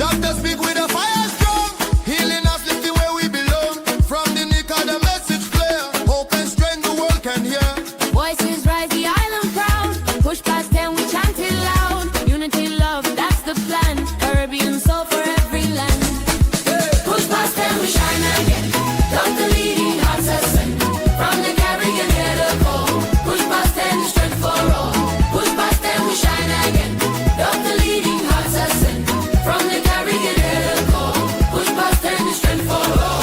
Doctor speak with a fire strong, healing us lifting where we belong. From the nick of the message clear, hope and strength the world can hear. Voices rise, the island proud. Push past them, we chant it loud. Unity, love, that's the plan. Caribbean soul for every land. Push past them, we shine again. Dr. leading hearts ascend. From the Caribbean here to go. Push past them, strength for all. Push past them, we shine again. Dr. leading hearts ascend. From the Caribbean here to go. Push past them, strength for all.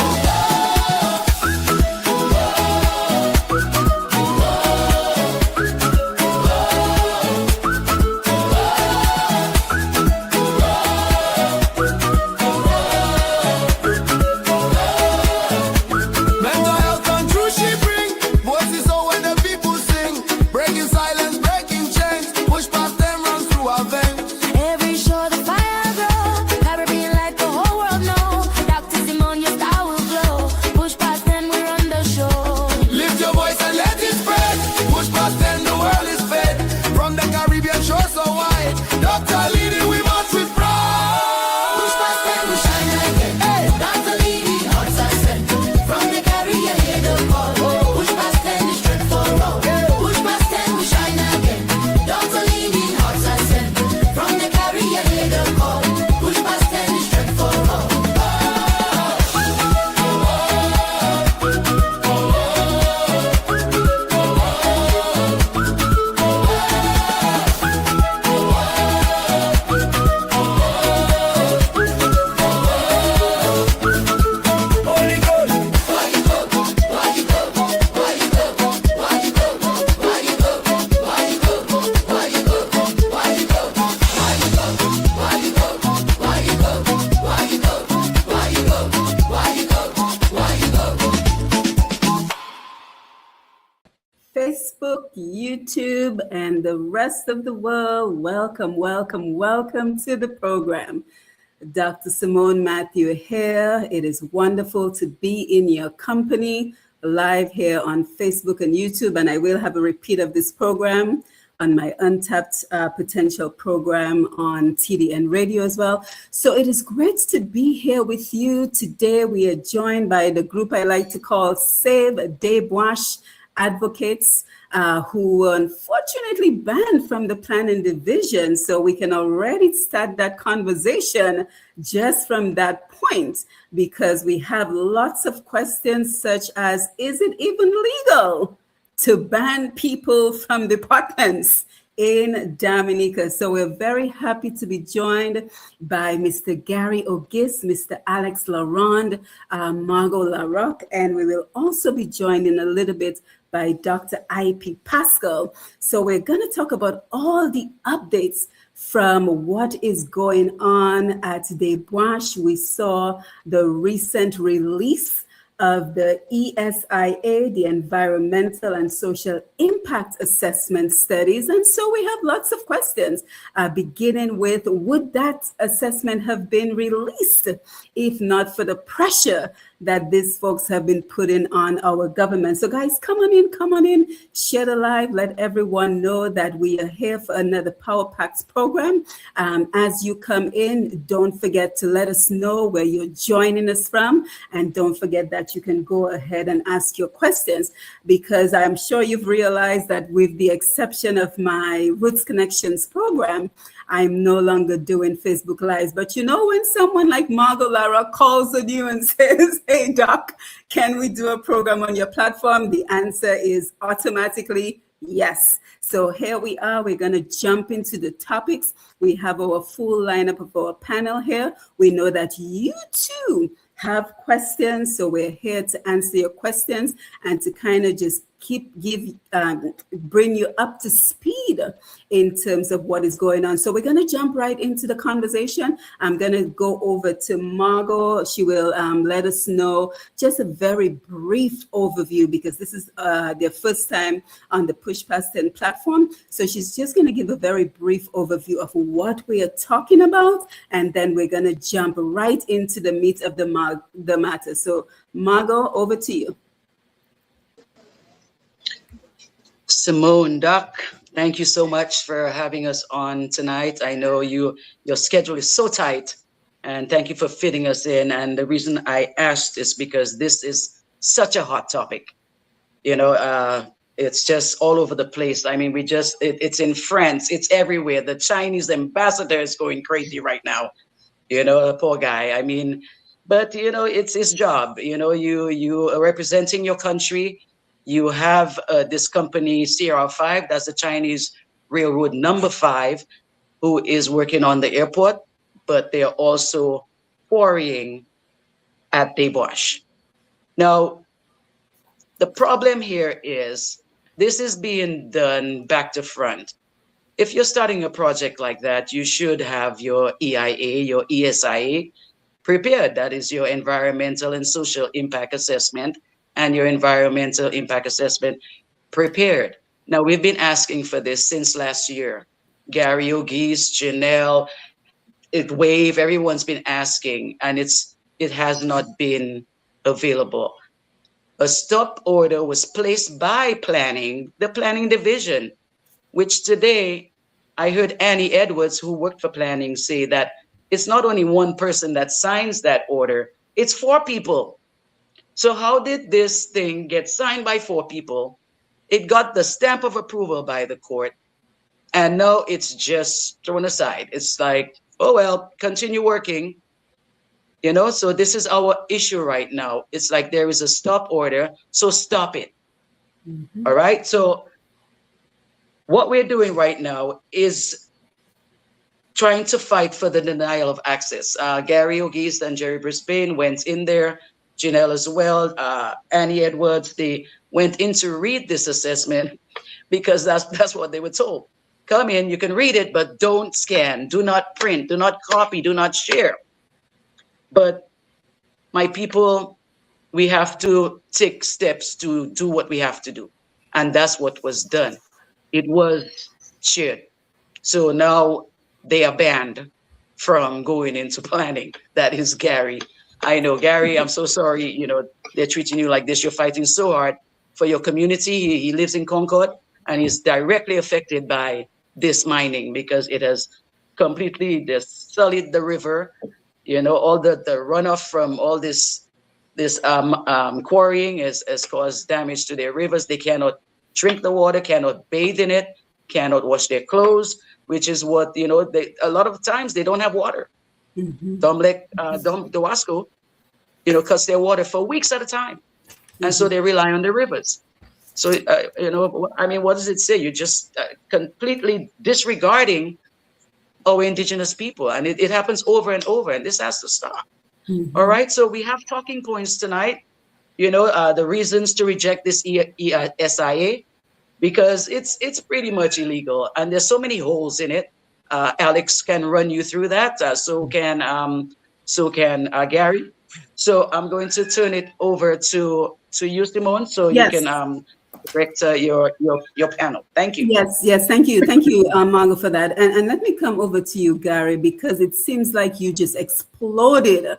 Mental health and true she bring. Voices so when the people sing. Breaking silence, breaking chains. Push past them, runs through our veins. Every shore the fire grow. Caribbean like the whole world know. Dr. Simone, your star will glow. Push past them, we're on the show. Lift your voice and let it spread. Push past them, the world is fed. From the Caribbean shore so wide. Doctor leading, we march with pride. Push past them, we shine again. Dr. leading hearts ascend. From the Caribbean here to call. Push past them, the strength for all. Push past them, we shine again. Dr. leading hearts ascend. From the Caribbean here to call. Push past them, the strength for all. Holy Ghost. Facebook, YouTube, and the rest of the world, welcome, welcome, welcome to the program. Dr. Simone Matthew here. It is wonderful to be in your company live here on Facebook and YouTube, and I will have a repeat of this program on my Untapped Potential program on TDN Radio as well. So it is great to be here with you. Today we are joined by the group I like to call Save Deux Branches Advocates, who were unfortunately banned from the planning division. So we can already start that conversation just from that point, because we have lots of questions such as, is it even legal to ban people from departments in Dominica? So we're very happy to be joined by Mr. Garry Auguiste, Mr. LaRonde, Margaux LaRocque, and we will also be joined in a little bit by Dr. Eipigh Pascal. So we're going to talk about all the updates from what is going on at Deux Branches. We saw the recent release of the ESIA, the Environmental and Social Impact Assessment Studies. And so we have lots of questions, beginning with, would that assessment have been released if not for the pressure that these folks have been putting on our government? So guys, come on in, share the live, let everyone know that we are here for another Power Packs program. As you come in, don't forget to let us know where you're joining us from, and don't forget that you can go ahead and ask your questions, because I'm sure you've realized that with the exception of my Roots Connections program, I'm no longer doing Facebook Lives. But you know, when someone like Margaux LaRocque calls on you and says, hey, Doc, can we do a program on your platform? The answer is automatically yes. So here we are. We're going to jump into the topics. We have our full lineup of our panel here. We know that you too have questions, so we're here to answer your questions and to kind of just bring you up to speed in terms of what is going on. So we're going to jump right into the conversation. I'm going to go over to Margaux. She will let us know just a very brief overview, because this is their first time on the Push Past 10 platform. So she's just going to give a very brief overview of what we are talking about, and then we're going to jump right into the meat of the matter. So Margaux, over to you. Simone, Doc, thank you so much for having us on tonight. I know your schedule is so tight, And thank you for fitting us in. And the reason I asked is because this is such a hot topic. It's just all over the place. I mean, it's in France, it's everywhere. The Chinese ambassador is going crazy right now. The poor guy. I mean, but it's his job. You are representing your country. You have this company CR5, that's the Chinese railroad number 5, who is working on the airport, but they're also quarrying at Deux Branches. Now, the problem here is this is being done back to front. If you're starting a project like that, you should have your EIA, your ESIA prepared. That is your environmental and social impact assessment, and your environmental impact assessment prepared. Now, we've been asking for this since last year. Garry Auguiste, Janelle, Wave, everyone's been asking, and it has not been available. A stop order was placed by the planning division, which today I heard Annie Edwards, who worked for planning, say that it's not only one person that signs that order, it's 4 people. So how did this thing get signed by 4 people? It got the stamp of approval by the court, and now it's just thrown aside. It's like, oh, well, continue working. So this is our issue right now. It's like there is a stop order, so stop it. All right. So what we're doing right now is trying to fight for the denial of access. Garry Auguiste and Jerry Brisbane went in there, Janelle as well, Annie Edwards, they went in to read this assessment because that's what they were told. Come in, you can read it, but don't scan, do not print, do not copy, do not share. But my people, we have to take steps to do what we have to do. And that's what was done. It was shared. So now they are banned from going into planning. That is Garry. I know, Garry, I'm so sorry, they're treating you like this. You're fighting so hard for your community. He lives in Concord, and he's directly affected by this mining because it has completely sullied the river. All the runoff from all this quarrying has caused damage to their rivers. They cannot drink the water, cannot bathe in it, cannot wash their clothes, which is what, a lot of times they don't have water. Dom Dowasco, cuts their water for weeks at a time. And so they rely on the rivers. So, what does it say? You're just completely disregarding our indigenous people. And it happens over and over, and this has to stop. All right. So we have talking points tonight, the reasons to reject this SIA, because it's pretty much illegal. And there's so many holes in it. Alex can run you through that. So can Garry. So I'm going to turn it over to you, Simone, so you can direct your panel. Thank you. Yes, thank you, Margaux, for that. And let me come over to you, Garry, because it seems like you just exploded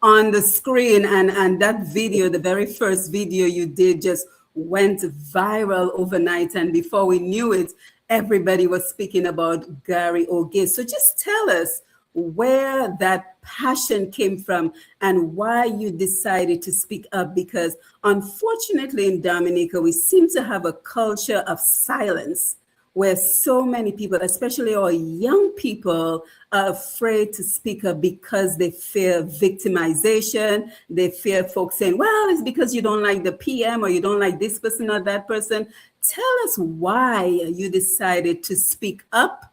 on the screen, and that video, the very first video you did, just went viral overnight, and before we knew it, everybody was speaking about Garry Auguiste. So just tell us where that passion came from and why you decided to speak up, because unfortunately in Dominica, we seem to have a culture of silence where so many people, especially our young people, are afraid to speak up because they fear victimization. They fear folks saying, well, it's because you don't like the PM or you don't like this person or that person. Tell us why you decided to speak up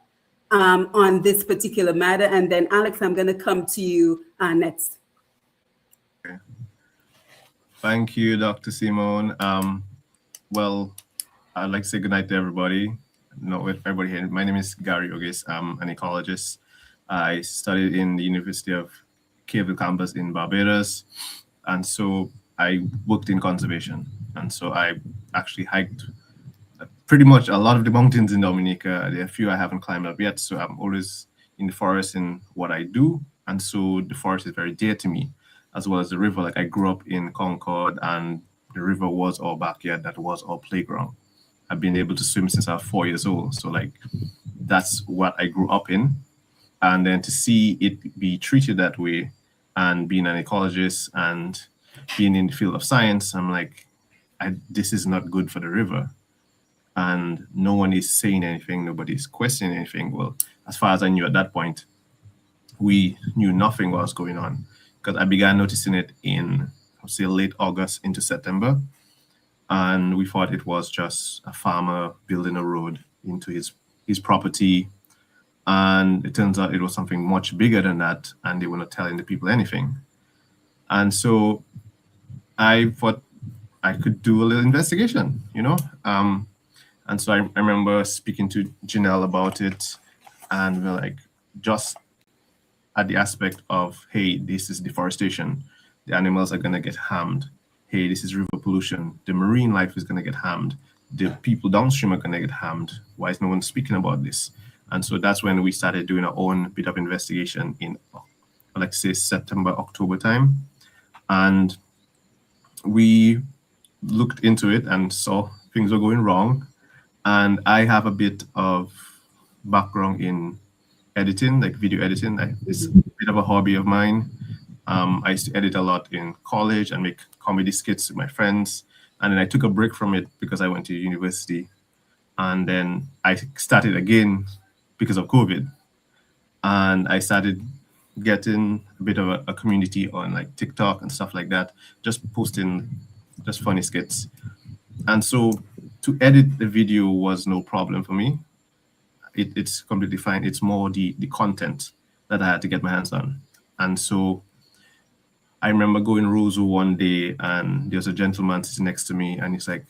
on this particular matter. And then, Alex, I'm going to come to you next. Okay. Thank you, Dr. Simone. Well, I'd like to say good night to everybody. Not with everybody here. My name is Garry Auguiste. I'm an ecologist. I studied in the University of Cable campus in Barbados. And so I worked in conservation. And so I actually hiked pretty much a lot of the mountains in Dominica. There are a few I haven't climbed up yet. So I'm always in the forest in what I do. And so the forest is very dear to me, as well as the river. Like I grew up in Concord, and the river was our backyard. That was our playground. I've been able to swim since I was 4 years old. So like, that's what I grew up in. And then to see it be treated that way, and being an ecologist and being in the field of science, I'm like, this is not good for the river. And no one is saying anything, nobody's questioning anything. Well, as far as I knew at that point, we knew nothing what was going on, because I began noticing it in, I would say, late August into September. And we thought it was just a farmer building a road into his property. And it turns out it was something much bigger than that, and they were not telling the people anything. And so I thought I could do a little investigation, you know? And so I remember speaking to Janelle about it, and we're like, just at the aspect of, hey, this is deforestation. The animals are gonna get harmed. Hey, this is river pollution. The marine life is gonna get harmed. The people downstream are gonna get harmed. Why is no one speaking about this? And so that's when we started doing our own bit of investigation in, like, say, September, October time. And we looked into it and saw things were going wrong. And I have a bit of background in editing, like video editing. It's a bit of a hobby of mine. I used to edit a lot in college and make comedy skits with my friends. And then I took a break from it because I went to university. And then I started again because of COVID. And I started getting a bit of a community on like TikTok and stuff like that, just posting just funny skits. And so to edit the video was no problem for me. It's completely fine. It's more the content that I had to get my hands on. And so I remember going Roseau one day, and there was a gentleman sitting next to me, and he's like,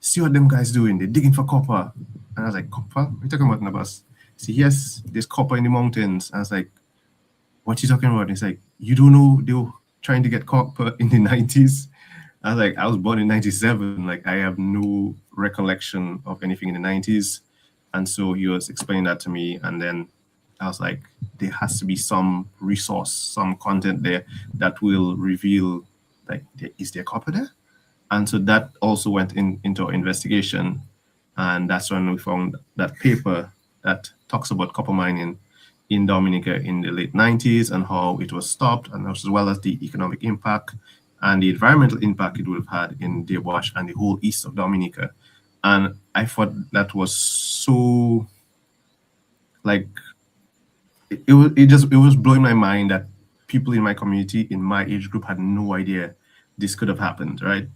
see what them guys doing? They're digging for copper. And I was like, copper? What are you talking about, Nabas? See, yes, there's copper in the mountains. And I was like, what are you talking about? And he's like, you don't know they were trying to get copper in the 90s? I was like, I was born in 97. Like, I have no recollection of anything in the 90s. And so he was explaining that to me. And then I was like, there has to be some resource, some content there that will reveal, like, is there copper there? And so that also went into our investigation. And that's when we found that paper that talks about copper mining in Dominica in the late 90s and how it was stopped, and as well as the economic impact and the environmental impact it would have had in Dewash and the whole east of Dominica. And I thought that was so, like, it was blowing my mind that people in my community, in my age group, had no idea this could have happened, right?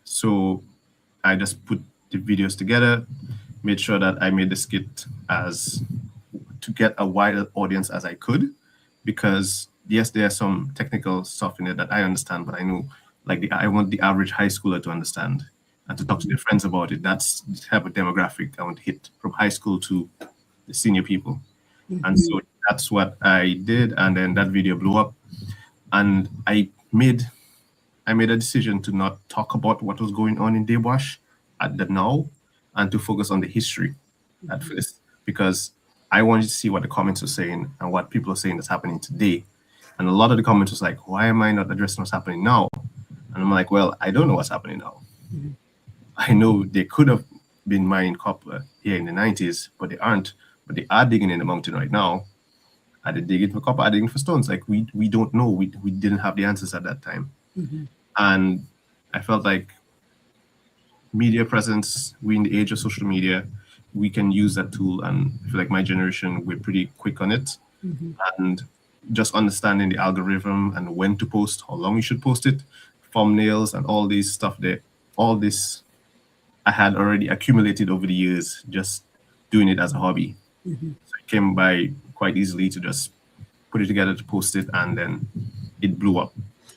So I just put the videos together, made sure that I made the skit as to get a wider audience as I could, because yes, there's some technical stuff in it that I understand, but I know, like, I want the average high schooler to understand and to talk to their friends about it. That's the type of demographic I want to hit, from high school to the senior people. Mm-hmm. And so that's what I did, and then that video blew up, and I made a decision to not talk about what was going on in Dewash at the now, and to focus on the history at first, because I wanted to see what the comments were saying and what people are saying that's happening today. And a lot of the comments was like, why am I not addressing what's happening now? And I'm like, well, I don't know what's happening now. Mm-hmm. I know they could have been mining copper here in the 90s, but they aren't. But they are digging in the mountain right now. Are they digging for copper? Are they digging for stones? Like, we don't know. We didn't have the answers at that time. Mm-hmm. And I felt like media presence, we in the age of social media, we can use that tool. And I feel like my generation, we're pretty quick on it. Mm-hmm. And just understanding the algorithm and when to post, how long you should post it, thumbnails and all these stuff there, all this I had already accumulated over the years, just doing it as a hobby. Mm-hmm. So it came by quite easily to just put it together, to post it, and then it blew up.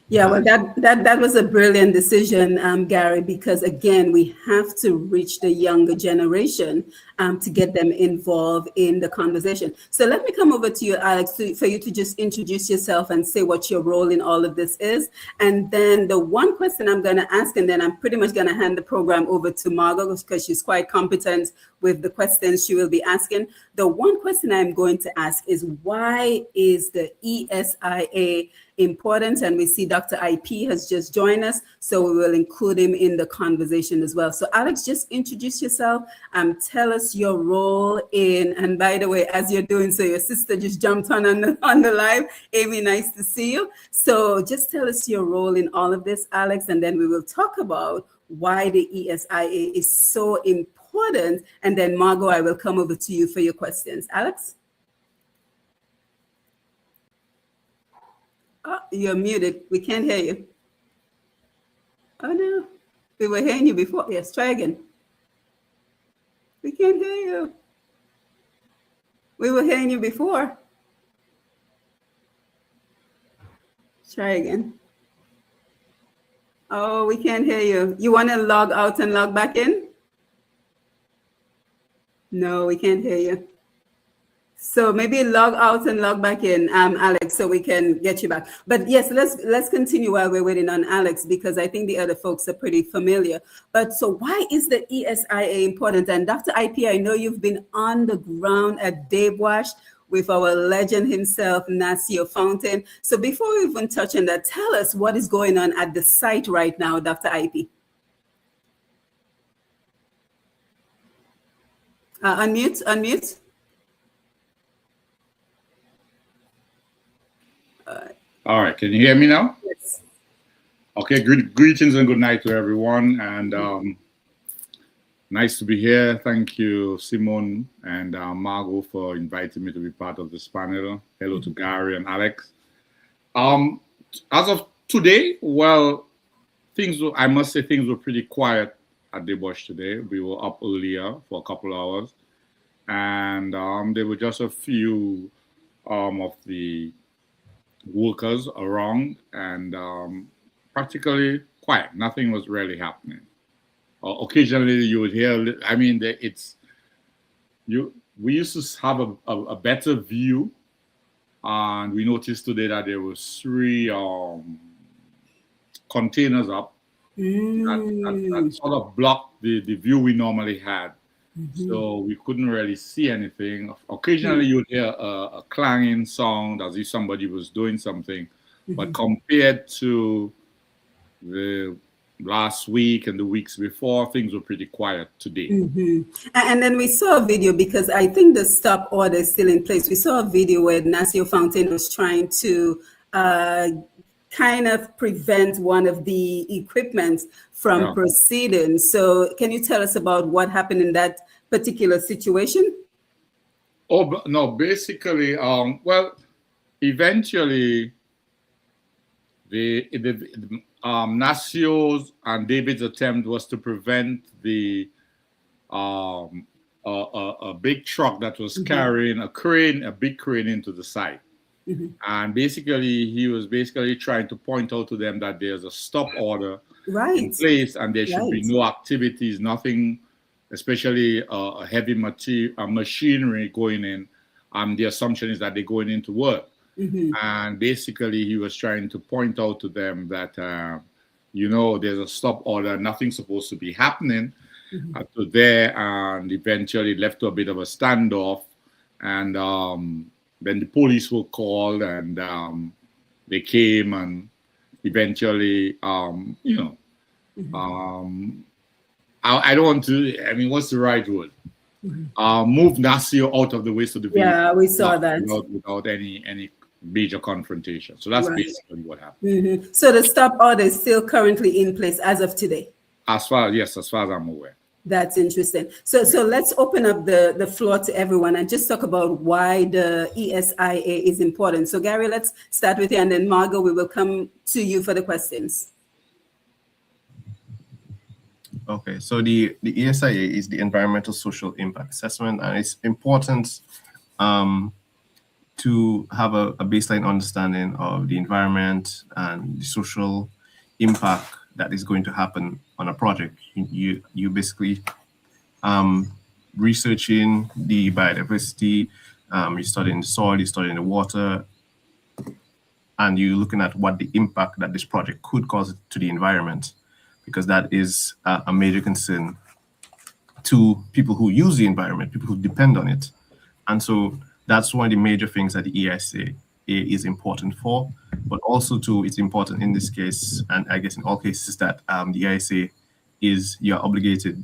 Yeah, well, that was a brilliant decision, Garry, because again, we have to reach the younger generation to get them involved in the conversation. So let me come over to you, Alex, for you to just introduce yourself and say what your role in all of this is. And then the one question I'm going to ask, and then I'm pretty much going to hand the program over to Margaux, because she's quite competent with the questions she will be asking. The one question I'm going to ask is, why is the ESIA important? And we see Dr. Eipigh has just joined us, so we will include him in the conversation as well. So Alex, just introduce yourself, tell us us your role in, and by the way, as you're doing so, your sister just jumped on the live. Amy, nice to see you. So just tell us your role in all of this, Alex, and then we will talk about why the ESIA is so important. And then Margaux, I will come over to you for your questions. Alex? Oh, you're muted. We can't hear you. Oh no, we were hearing you before. Yes, try again. We can't hear you. We were hearing you before. Try again. Oh, we can't hear you. You want to log out and log back in? No, we can't hear you. So maybe log out and log back in, Alex, so we can get you back. But yes, let's continue while we're waiting on Alex, because I think the other folks are pretty familiar. But so why is the ESIA important? And Dr. Eipigh, I know you've been on the ground at Deux Branches with our legend himself, Nasio Fountain. So before we even touch on that, tell us what is going on at the site right now, Dr. Eipigh. Unmute. All right, can you hear me now? Yes. Okay, greetings and good night to everyone, and nice to be here. Thank you, Simone and Margaux, for inviting me to be part of this panel. Hello to Garry and Alex. As of today, well, I must say things were pretty quiet at Deux Branches today. We were up earlier for a couple hours, and there were just a few of the workers around, and practically quiet. Nothing was really happening. Occasionally you would hear, I mean, we used to have a better view, and we noticed today that there was 3 containers up that sort of blocked the view we normally had. So we couldn't really see anything. Occasionally you'd hear a clanging sound as if somebody was doing something. But compared to the last week and the weeks before, things were pretty quiet today. And then we saw a video, because I think the stop order is still in place. We saw a video where Nasio Fountain was trying to kind of prevent one of the equipment from proceeding. So can you tell us about what happened in that particular situation? Oh, no, basically, well, eventually the Nasio's and David's attempt was to prevent the a big truck that was carrying a big crane into the site. And basically, he was trying to point out to them that there's a stop order in place, and there should be no activities, nothing, especially a heavy machinery going in. The assumption is that they're going into work. And basically, he was trying to point out to them that, there's a stop order, nothing's supposed to be happening to there, and eventually left to a bit of a standoff. And then the police were called, and they came, and eventually, I don't want to, I mean, what's the right word? Move Nasio out of the way so the vehicle. Yeah, we saw that. Without any major confrontation. So that's basically what happened. So the stop order is still currently in place as of today? As far as I'm aware. That's interesting. So let's open up the floor to everyone and just talk about why the ESIA is important. So Garry, let's start with you, and then Margaux, we will come to you for the questions. Okay, so the ESIA is the Environmental Social Impact Assessment, and it's important to have a baseline understanding of the environment and the social impact that is going to happen on a project. You basically researching the biodiversity, you're studying the soil, you're studying the water, and you're looking at what the impact that this project could cause to the environment, because that is a major concern to people who use the environment, people who depend on it. And so that's one of the major things that the ESIA is important for, but also too, it's important in this case, and I guess in all cases, that the ESIA is, you're obligated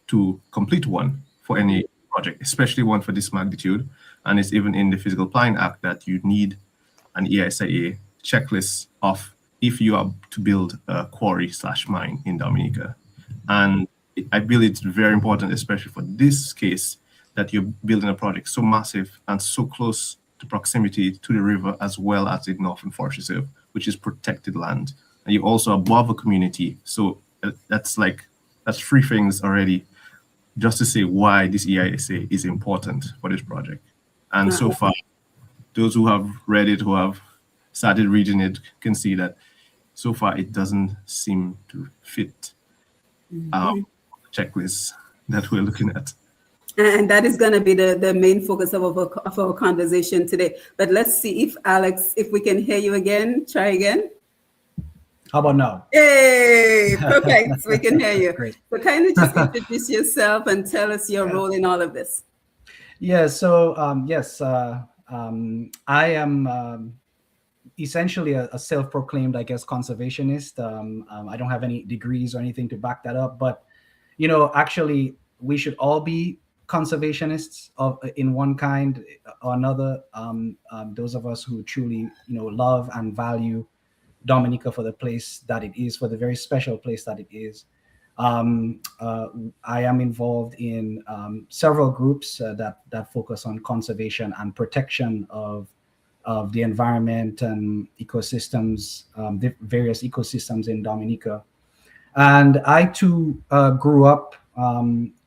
to complete one for any project, especially one for this magnitude. And it's even in the Physical Planning Act that you need an ESIA checklist of if you are to build a quarry/mine in Dominica. And I believe it's very important, especially for this case, that you're building a project so massive and so close to proximity to the river, as well as the Northern Forest Reserve, which is protected land. And you're also above a community. So that's three things already, just to say why this EISA is important for this project. And so far, those who have read it, who have started reading it, can see that so far it doesn't seem to fit the checklist that we're looking at. And that is going to be the main focus of our conversation today. But let's see if Alex, if we can hear you again. Try again. How about now? Hey, perfect. We can hear you. Great. So kindly just introduce yourself and tell us your role in all of this. Yeah, so I am essentially a self-proclaimed, I guess, conservationist. I don't have any degrees or anything to back that up, but, you know, actually, we should all be conservationists in one kind or another. Those of us who truly, you know, love and value Dominica for the place that it is, for the very special place that it is. I am involved in several groups that focus on conservation and protection of the environment and ecosystems, the various ecosystems in Dominica. And I too grew up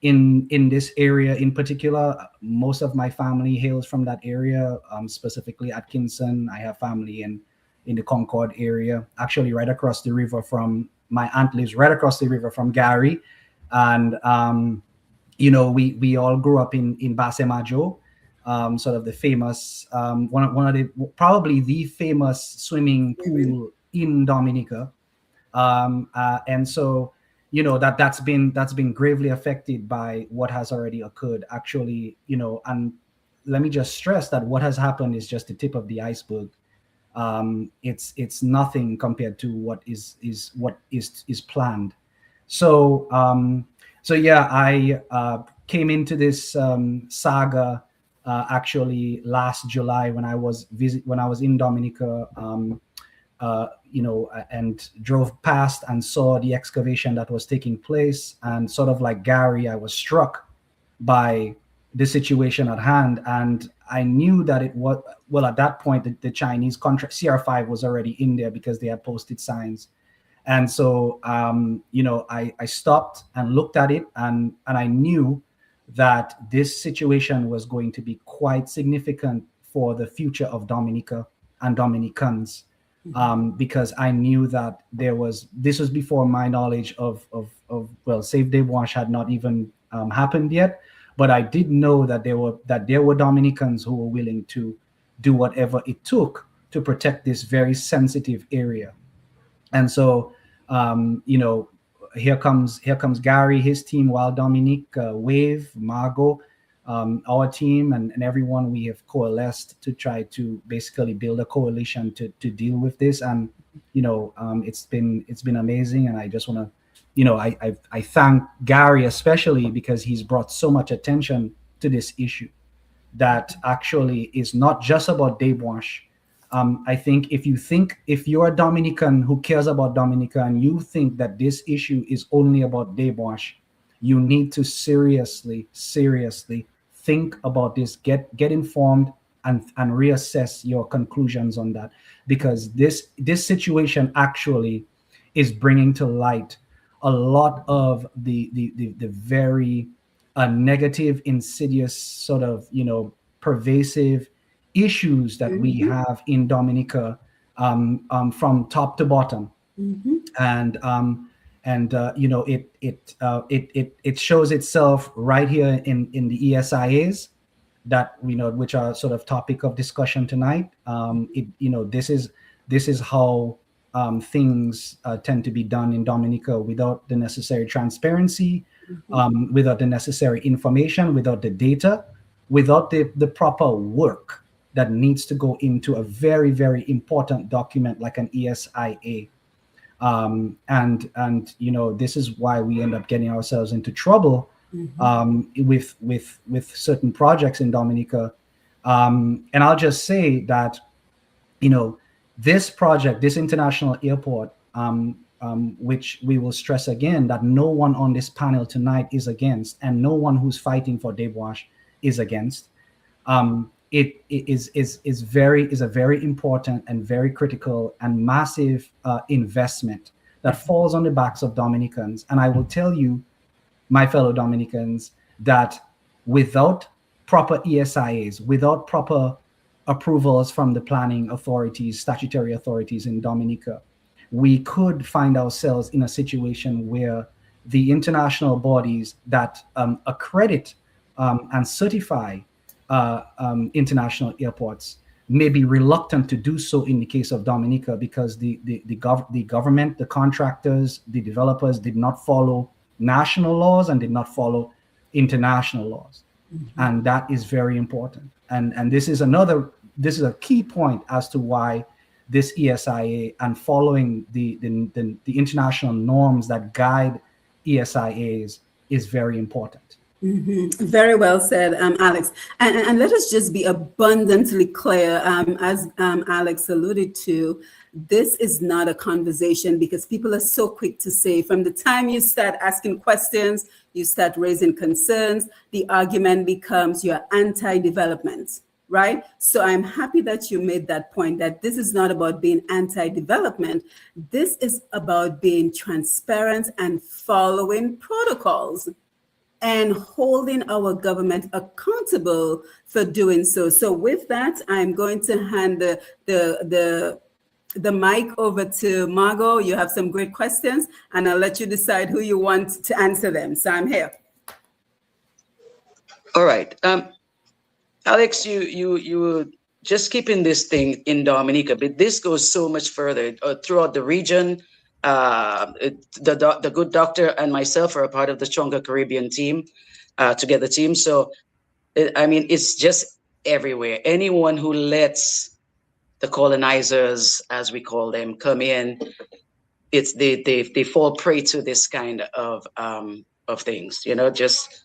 in this area in particular. Most of my family hails from that area, specifically Atkinson. I have family in the Concord area, actually right across the river from, my aunt lives right across the river from Garry. And, you know, we all grew up in Margaux, sort of the famous, one of the, probably the famous swimming pool in Dominica. And so, you know, that's been gravely affected by what has already occurred, actually, you know. And let me just stress that what has happened is just the tip of the iceberg. It's nothing compared to what is planned. So yeah, I came into this saga actually last July when I was in Dominica, you know, and drove past and saw the excavation that was taking place. And sort of like Garry, I was struck by the situation at hand. And I knew that it was, well, at that point, the Chinese contract, CR5 was already in there because they had posted signs. And so, you know, I stopped and looked at it, and I knew that this situation was going to be quite significant for the future of Dominica and Dominicans. Because I knew that this was before my knowledge of Save Deux Branches had not even happened yet, but I did know that there were Dominicans who were willing to do whatever it took to protect this very sensitive area. And so, you know, here comes Garry, his team, Wild Dominique, Wave, Margaux, our team, and everyone. We have coalesced to try to basically build a coalition to deal with this. And, you know, it's been amazing. And I just want to, you know, I thank Garry especially because he's brought so much attention to this issue that actually is not just about Deux Branches. I think if you're a Dominican who cares about Dominica and you think that this issue is only about Deux Branches, you need to seriously think about this, get informed and reassess your conclusions on that, because this situation actually is bringing to light a lot of the very negative, insidious sort of, you know, pervasive issues that we have in Dominica from top to bottom. And you know, it shows itself right here in the ESIAs that, you know, which are sort of topic of discussion tonight. You know, this is how things tend to be done in Dominica without the necessary transparency, without the necessary information, without the data, without the proper work that needs to go into a very, very important document like an ESIA. And you know, this is why we end up getting ourselves into trouble with certain projects in Dominica. And I'll just say that, this project, this international airport, which we will stress again that no one on this panel tonight is against, and no one who's fighting for Deux Branches is against. It is a very important and very critical and massive investment that falls on the backs of Dominicans. And I will tell you, my fellow Dominicans, that without proper ESIAs, without proper approvals from the planning authorities, statutory authorities in Dominica, we could find ourselves in a situation where the international bodies that accredit and certify international airports may be reluctant to do so in the case of Dominica, because the government, the contractors, the developers did not follow national laws and did not follow international laws. And that is very important. And this is a key point as to why this ESIA and following the international norms that guide ESIAs is very important. Very well said, Alex. And let us just be abundantly clear, as Alex alluded to, this is not a conversation, because people are so quick to say, from the time you start asking questions, you start raising concerns, the argument becomes you're anti-development, right? So I'm happy that you made that point, that this is not about being anti-development. This is about being transparent and following protocols and holding our government accountable for doing so. So with that, I'm going to hand the mic over to Margaux. You have some great questions, and I'll let you decide who you want to answer them. So I'm here. All right. Alex, you just keeping this thing in Dominica, but this goes so much further throughout the region. The good doctor and myself are a part of the Stronger Caribbean team, Together team. So, I mean, it's just everywhere. Anyone who lets the colonizers, as we call them, come in, they fall prey to this kind of things. Just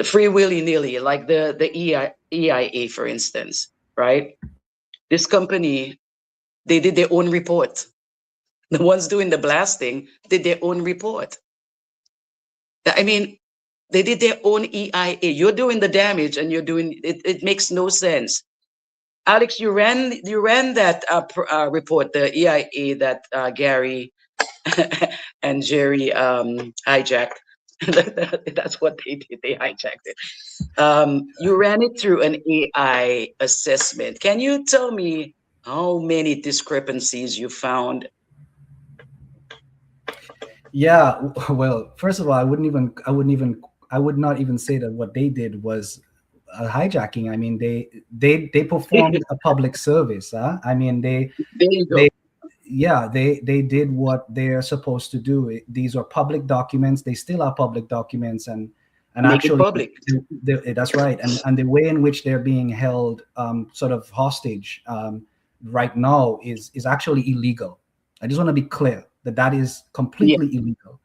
free willy-nilly, like the EIA, for instance, right? This company, they did their own report. The ones doing the blasting did their own report. I mean, they did their own EIA. You're doing the damage, and you're doing it. It makes no sense. Alex, you ran that report, the EIA that Garry and Jerry hijacked. That's what they did. They hijacked it. You ran it through an AI assessment. Can you tell me how many discrepancies you found? Yeah, well, first of all, I would not even say that what they did was a hijacking. I mean, they performed a public service. I mean, they did what they're supposed to do. These are public documents. They still are public documents, and actually, public. That's right. And the way in which they're being held, sort of hostage, right now is actually illegal. I just want to be clear that is completely illegal.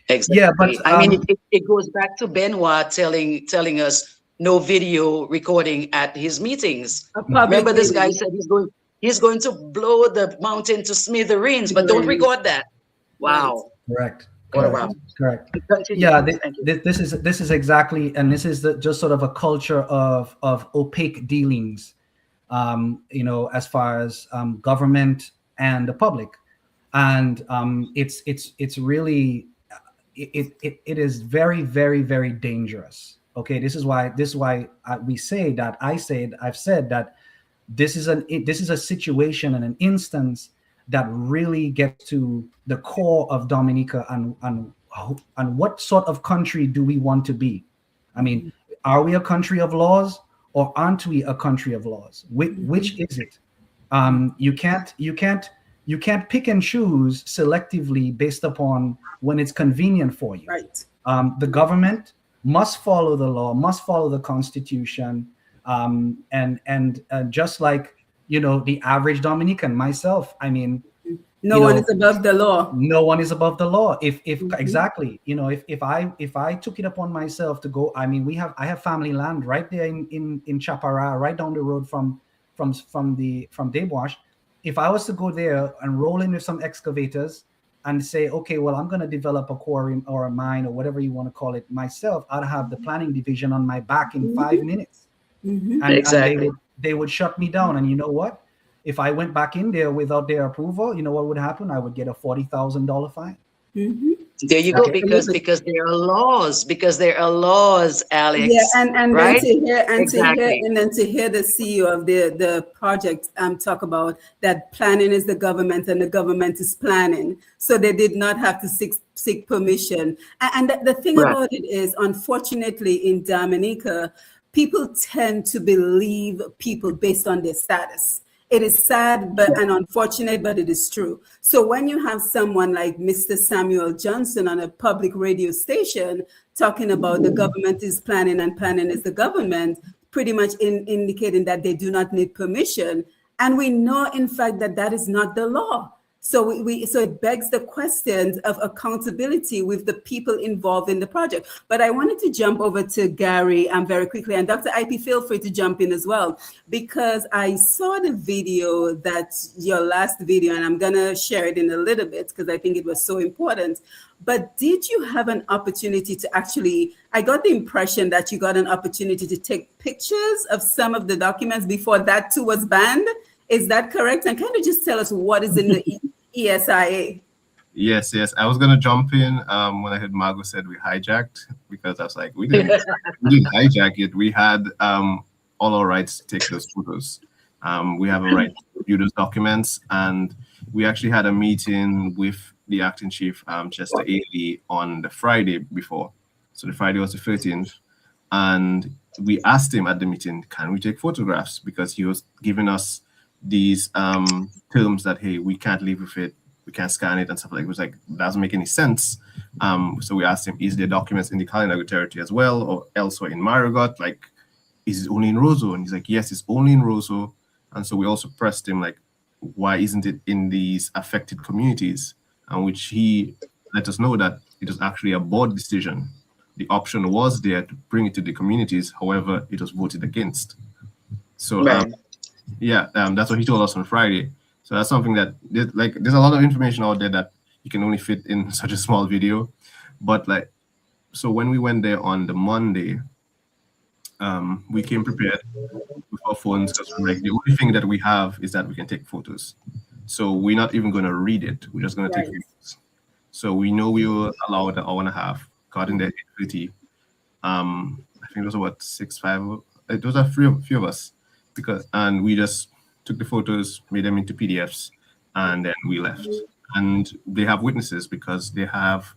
Exactly. Yeah, but I mean, it goes back to Benoit telling us no video recording at his meetings. Remember, this guy said he's going to blow the mountain to smithereens, but don't record that. Wow. Correct. Correct. Yeah, this is exactly, and this is just sort of a culture of opaque dealings, as far as government and the public, and it's really it is very, very, very dangerous. Okay, this is why I've said that this is a situation and an instance that really gets to the core of Dominica and what sort of country do we want to be? I mean, are we a country of laws, or aren't we a country of laws? Which is it? You can't pick and choose selectively based upon when it's convenient for you. Right. The government must follow the law, must follow the Constitution, and just like the average Dominican, myself, I mean, No one is above the law. No one is above the law. If exactly, if I took it upon myself to go, I mean, I have family land right there in Chapara, right down the road from Deux Branches. If I was to go there and roll in with some excavators and say, okay, well, I'm going to develop a quarry or a mine or whatever you want to call it myself, I'd have the planning division on my back in 5 minutes. And Exactly. they would shut me down. And you know what? If I went back in there without their approval, you know what would happen? I would get a $40,000 fine. There you go, because there are laws, Alex. Yeah, and right? then to hear the CEO of the project talk about that planning is the government and the government is planning, so they did not have to seek permission. And the thing about it is, unfortunately, in Dominica, people tend to believe people based on their status. It is sad and unfortunate, but it is true. So when you have someone like Mr. Samuel Johnson on a public radio station talking about the government is planning and planning is the government, pretty much indicating that they do not need permission. And we know, in fact, that is not the law. So so it begs the questions of accountability with the people involved in the project. But I wanted to jump over to Garry very quickly, and Dr. Eipigh, feel free to jump in as well, because I saw the video, your last video, and I'm gonna share it in a little bit because I think it was so important. But did you have an opportunity to actually, I got the impression that you got an opportunity to take pictures of some of the documents before that too was banned. Is that correct? And kind of just tell us what is in the ESIA. Yes. I was gonna jump in when I heard Margaux said we hijacked, because I was like, we didn't hijack it. We had all our rights to take those photos. We have a right to view those documents, and we actually had a meeting with the acting chief, Chester Ailey, on the Friday before. So the Friday was the 13th, and we asked him at the meeting, can we take photographs? Because he was giving us these terms that, hey, we can't live with it, we can't scan it and stuff like that. It was like, doesn't make any sense. So we asked him, is there documents in the Kalinago territory as well, or elsewhere in Margaux? Like, is it only in Roseau? And he's like, yes, it's only in Roseau. And so we also pressed him, like, why isn't it in these affected communities? And which he let us know that it was actually a board decision. The option was there to bring it to the communities, however, it was voted against. So that's what he told us on Friday. So that's something that, there's a lot of information out there that you can only fit in such a small video. But so when we went there on the Monday, we came prepared with our phones, because the only thing that we have is that we can take photos. So we're not even going to read it. We're just going to take photos. So we know we were allowed an hour and a half, got in there at 8:30. I think it was about 6-5. It was a few of us. And we just took the photos, made them into PDFs, and then we left. And they have witnesses, because they have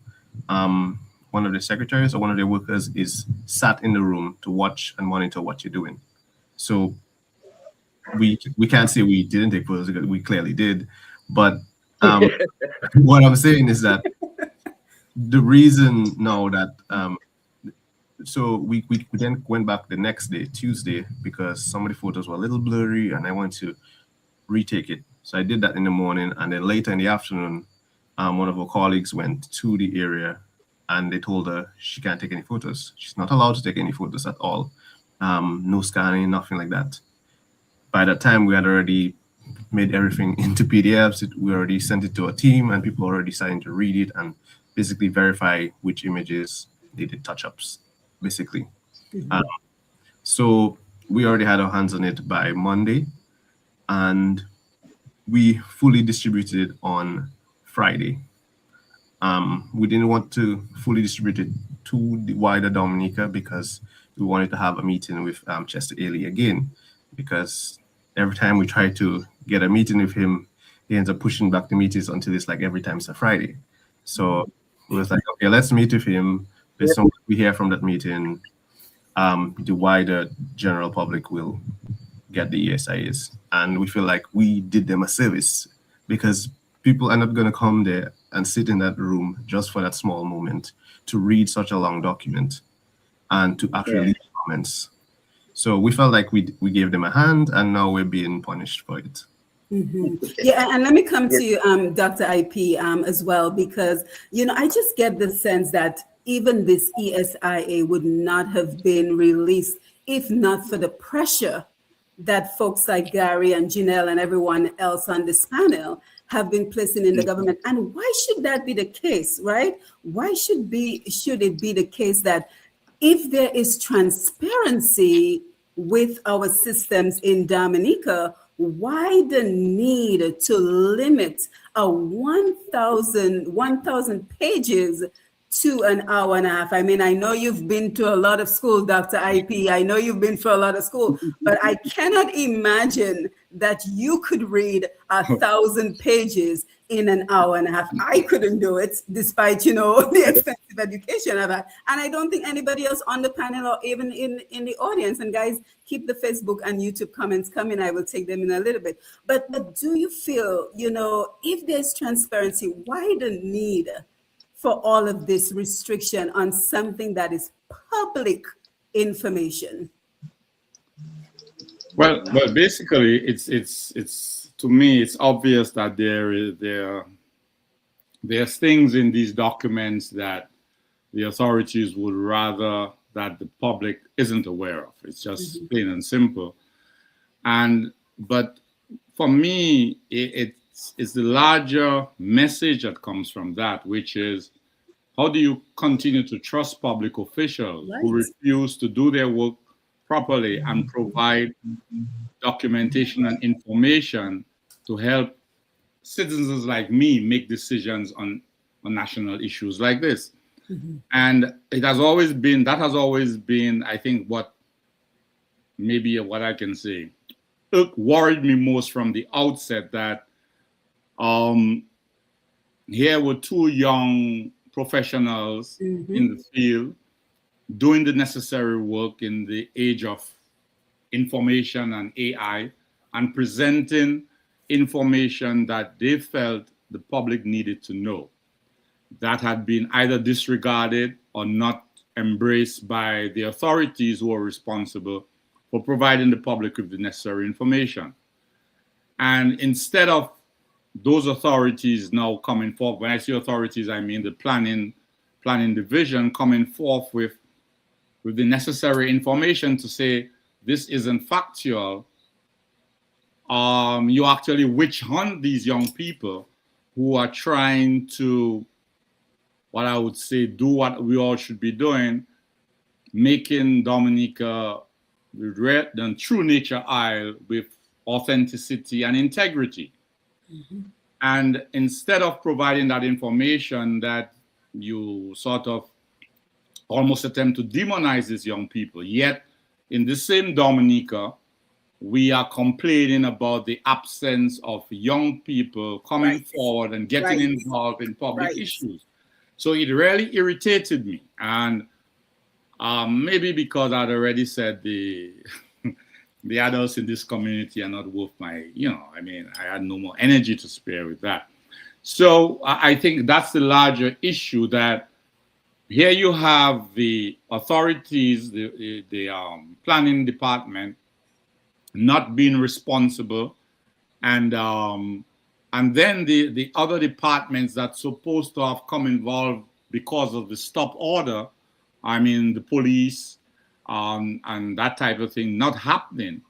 one of the secretaries or one of their workers is sat in the room to watch and monitor what you're doing. So we can't say we didn't take photos, because we clearly did. But what I'm saying is that the reason now that so we then went back the next day, Tuesday, because some of the photos were a little blurry and I wanted to retake it. So I did that in the morning, and then later in the afternoon, one of our colleagues went to the area and they told her she can't take any photos. She's not allowed to take any photos at all. No scanning, nothing like that. By that time, we had already made everything into PDFs. We already sent it to a team, and people already starting to read it and basically verify which images they did touch-ups, basically. So we already had our hands on it by Monday, and we fully distributed it on Friday. We didn't want to fully distribute it to the wider Dominica, because we wanted to have a meeting with Chester Ailey again, because every time we try to get a meeting with him, he ends up pushing back the meetings until it's like every time it's a Friday. So it was like, okay, let's meet with him. Based on what we hear from that meeting, the wider general public will get the ESIAs. And we feel like we did them a service, because people are not going to come there and sit in that room just for that small moment to read such a long document and to actually leave comments. So we felt like we gave them a hand, and now we're being punished for it. Yeah, and let me come to you, Dr. Eipigh, as well, because, I just get the sense that even this ESIA would not have been released if not for the pressure that folks like Garry and Janelle and everyone else on this panel have been placing in the government. And why should that be the case, right? Why should it be the case that if there is transparency with our systems in Dominica, why the need to limit a 1,000 pages to an hour and a half? I mean, I know you've been to a lot of school, Dr. Eipigh. I know you've been for a lot of school, but I cannot imagine that you could read 1,000 pages in an hour and a half. I couldn't do it, despite, the extensive education I've had. And I don't think anybody else on the panel or even in the audience. And guys, keep the Facebook and YouTube comments coming. I will take them in a little bit. But do you feel, if there's transparency, why the need for all of this restriction on something that is public information? Well, basically, it's to me, it's obvious that there's things in these documents that the authorities would rather that the public isn't aware of. It's just plain and simple. But for me, it's the larger message that comes from that, which is, how do you continue to trust public officials who refuse to do their work properly and provide documentation and information to help citizens like me make decisions on national issues like this? And that has always been, I think, what I can say, it worried me most from the outset, that here were two young professionals in the field doing the necessary work in the age of information and AI, and presenting information that they felt the public needed to know, that had been either disregarded or not embraced by the authorities who are responsible for providing the public with the necessary information. And instead of those authorities now coming forth, when I say authorities, I mean the planning division coming forth with the necessary information to say, this isn't factual, you actually witch hunt these young people who are trying to, what I would say, do what we all should be doing, making Dominica the true nature isle with authenticity and integrity. And instead of providing that information, that you sort of almost attempt to demonize these young people. Yet in the same Dominica, we are complaining about the absence of young people coming forward and getting involved in public issues. So it really irritated me. And maybe because I'd already said the adults in this community are not worth my, I had no more energy to spare with that. So I think that's the larger issue, that here you have the authorities, the planning department not being responsible, and then the other departments that's supposed to have come involved because of the stop order, I mean the police, and that type of thing, not happening.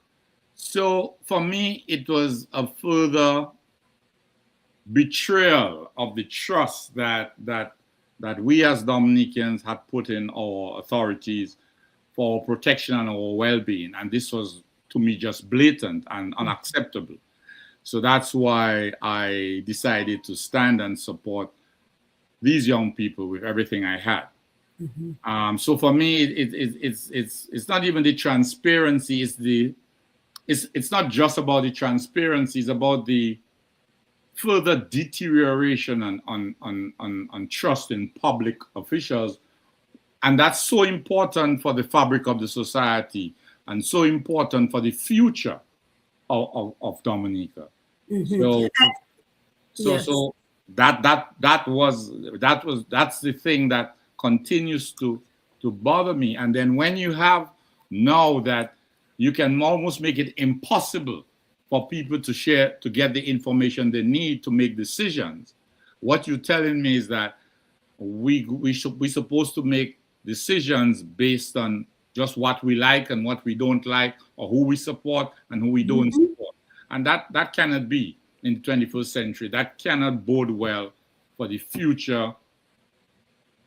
So for me, it was a further betrayal of the trust that we as Dominicans had put in our authorities for protection and our well-being. And this was, to me, just blatant and unacceptable. So that's why I decided to stand and support these young people with everything I had. So for me, it's not even the transparency. It's not just about the transparency. It's about the further deterioration on trust in public officials, and that's so important for the fabric of the society and so important for the future of Dominica. So that's the thing that continues to bother me. And then when you have now that you can almost make it impossible for people to share, to get the information they need to make decisions. What you're telling me is that we're supposed to make decisions based on just what we like and what we don't like, or who we support and who we don't support. And that cannot be in the 21st century. That cannot bode well for the future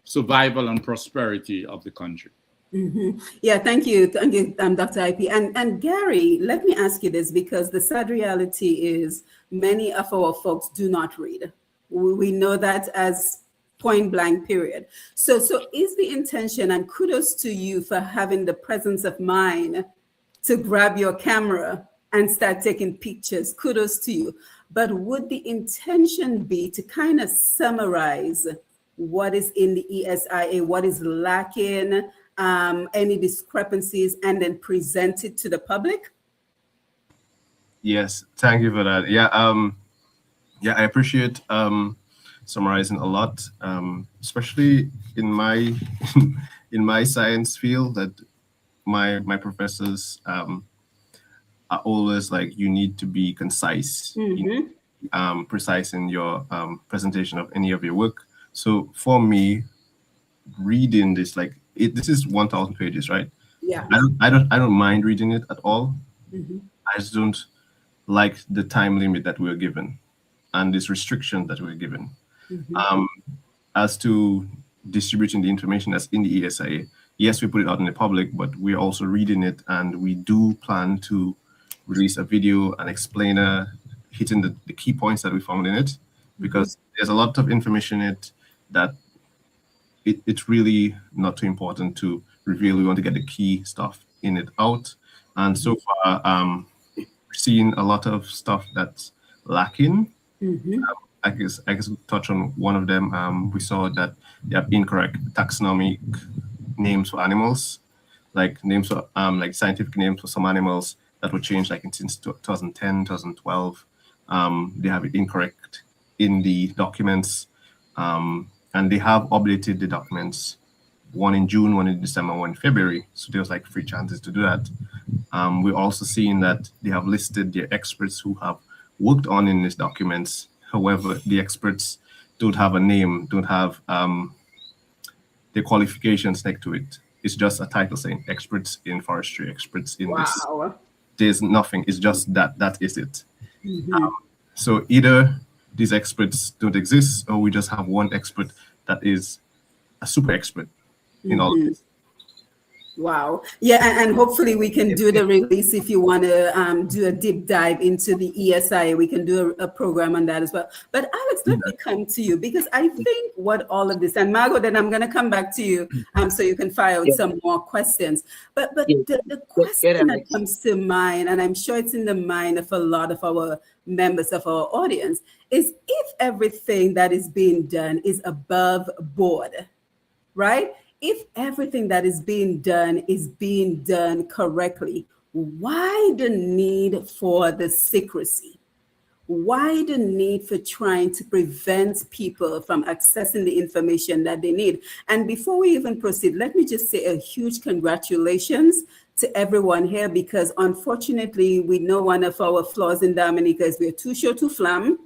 survival and prosperity of the country. Yeah, thank you, Dr. Eipigh. And Garry, let me ask you this, because the sad reality is many of our folks do not read. We know that as point blank period. So is the intention, and kudos to you for having the presence of mind to grab your camera and start taking pictures. Kudos to you. But would the intention be to kind of summarize what is in the ESIA, what is lacking, any discrepancies, and then present it to the public? Yes, thank you for that. Yeah, I appreciate summarizing a lot, especially in my in my science field, that my professors are always like, you need to be concise, precise in your presentation of any of your work. So for me, reading this, like this is 1,000 pages, right? Yeah. I don't mind reading it at all. I just don't like the time limit that we're given and this restriction that we're given. As to distributing the information that's in the ESIA, yes, we put it out in the public, but we're also reading it, and we do plan to release a video, an explainer, hitting the key points that we found in it, because there's a lot of information in it that it's really not too important to reveal. We want to get the key stuff in it out. And so far, seeing a lot of stuff that's lacking. I guess touch on one of them. We saw that they have incorrect taxonomic names for animals, like names for like scientific names for some animals that were changed like since 2010, 2012. They have it incorrect in the documents, and they have updated the documents, one in June, one in December, one in February. So there's like 3 chances to do that. We're also seeing that they have listed their experts who have worked on in these documents. However, the experts don't have a name, don't have their qualifications next to it. It's just a title saying experts in forestry, experts in this. There's nothing. It's just that is it. So either these experts don't exist, or we just have one expert that is a super expert in all of this. Wow. Yeah, and hopefully we can do the release. If you want to do a deep dive into the ESIA, we can do a program on that as well. But Alex, let me come to you, because I think what all of this, and Margaux, then I'm going to come back to you so you can fire out some more questions. But the question that comes to mind, and I'm sure it's in the mind of a lot of our members of our audience, is if everything that is being done is above board, right? If everything that is being done correctly, why the need for the secrecy? Why the need for trying to prevent people from accessing the information that they need? And before we even proceed, let me just say a huge congratulations to everyone here, because unfortunately, we know one of our flaws in Dominica is we're too short to flam.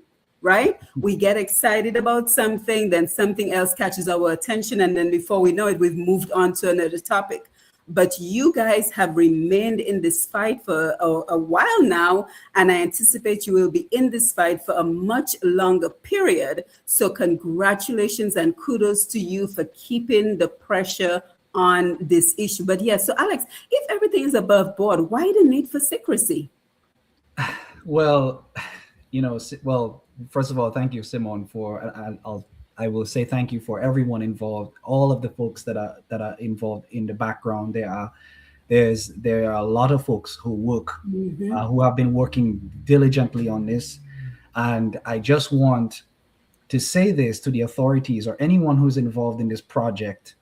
Right? We get excited about something, then something else catches our attention, and then before we know it, we've moved on to another topic. But you guys have remained in this fight for a while now, and I anticipate you will be in this fight for a much longer period. So congratulations and kudos to you for keeping the pressure on this issue. But yeah, so Alex, if everything is above board, why the need for secrecy? Well, first of all, thank you, Simone, I will say thank you for everyone involved, all of the folks that are involved in the background. There are a lot of folks who work, who have been working diligently on this. And I just want to say this to the authorities or anyone who's involved in this project,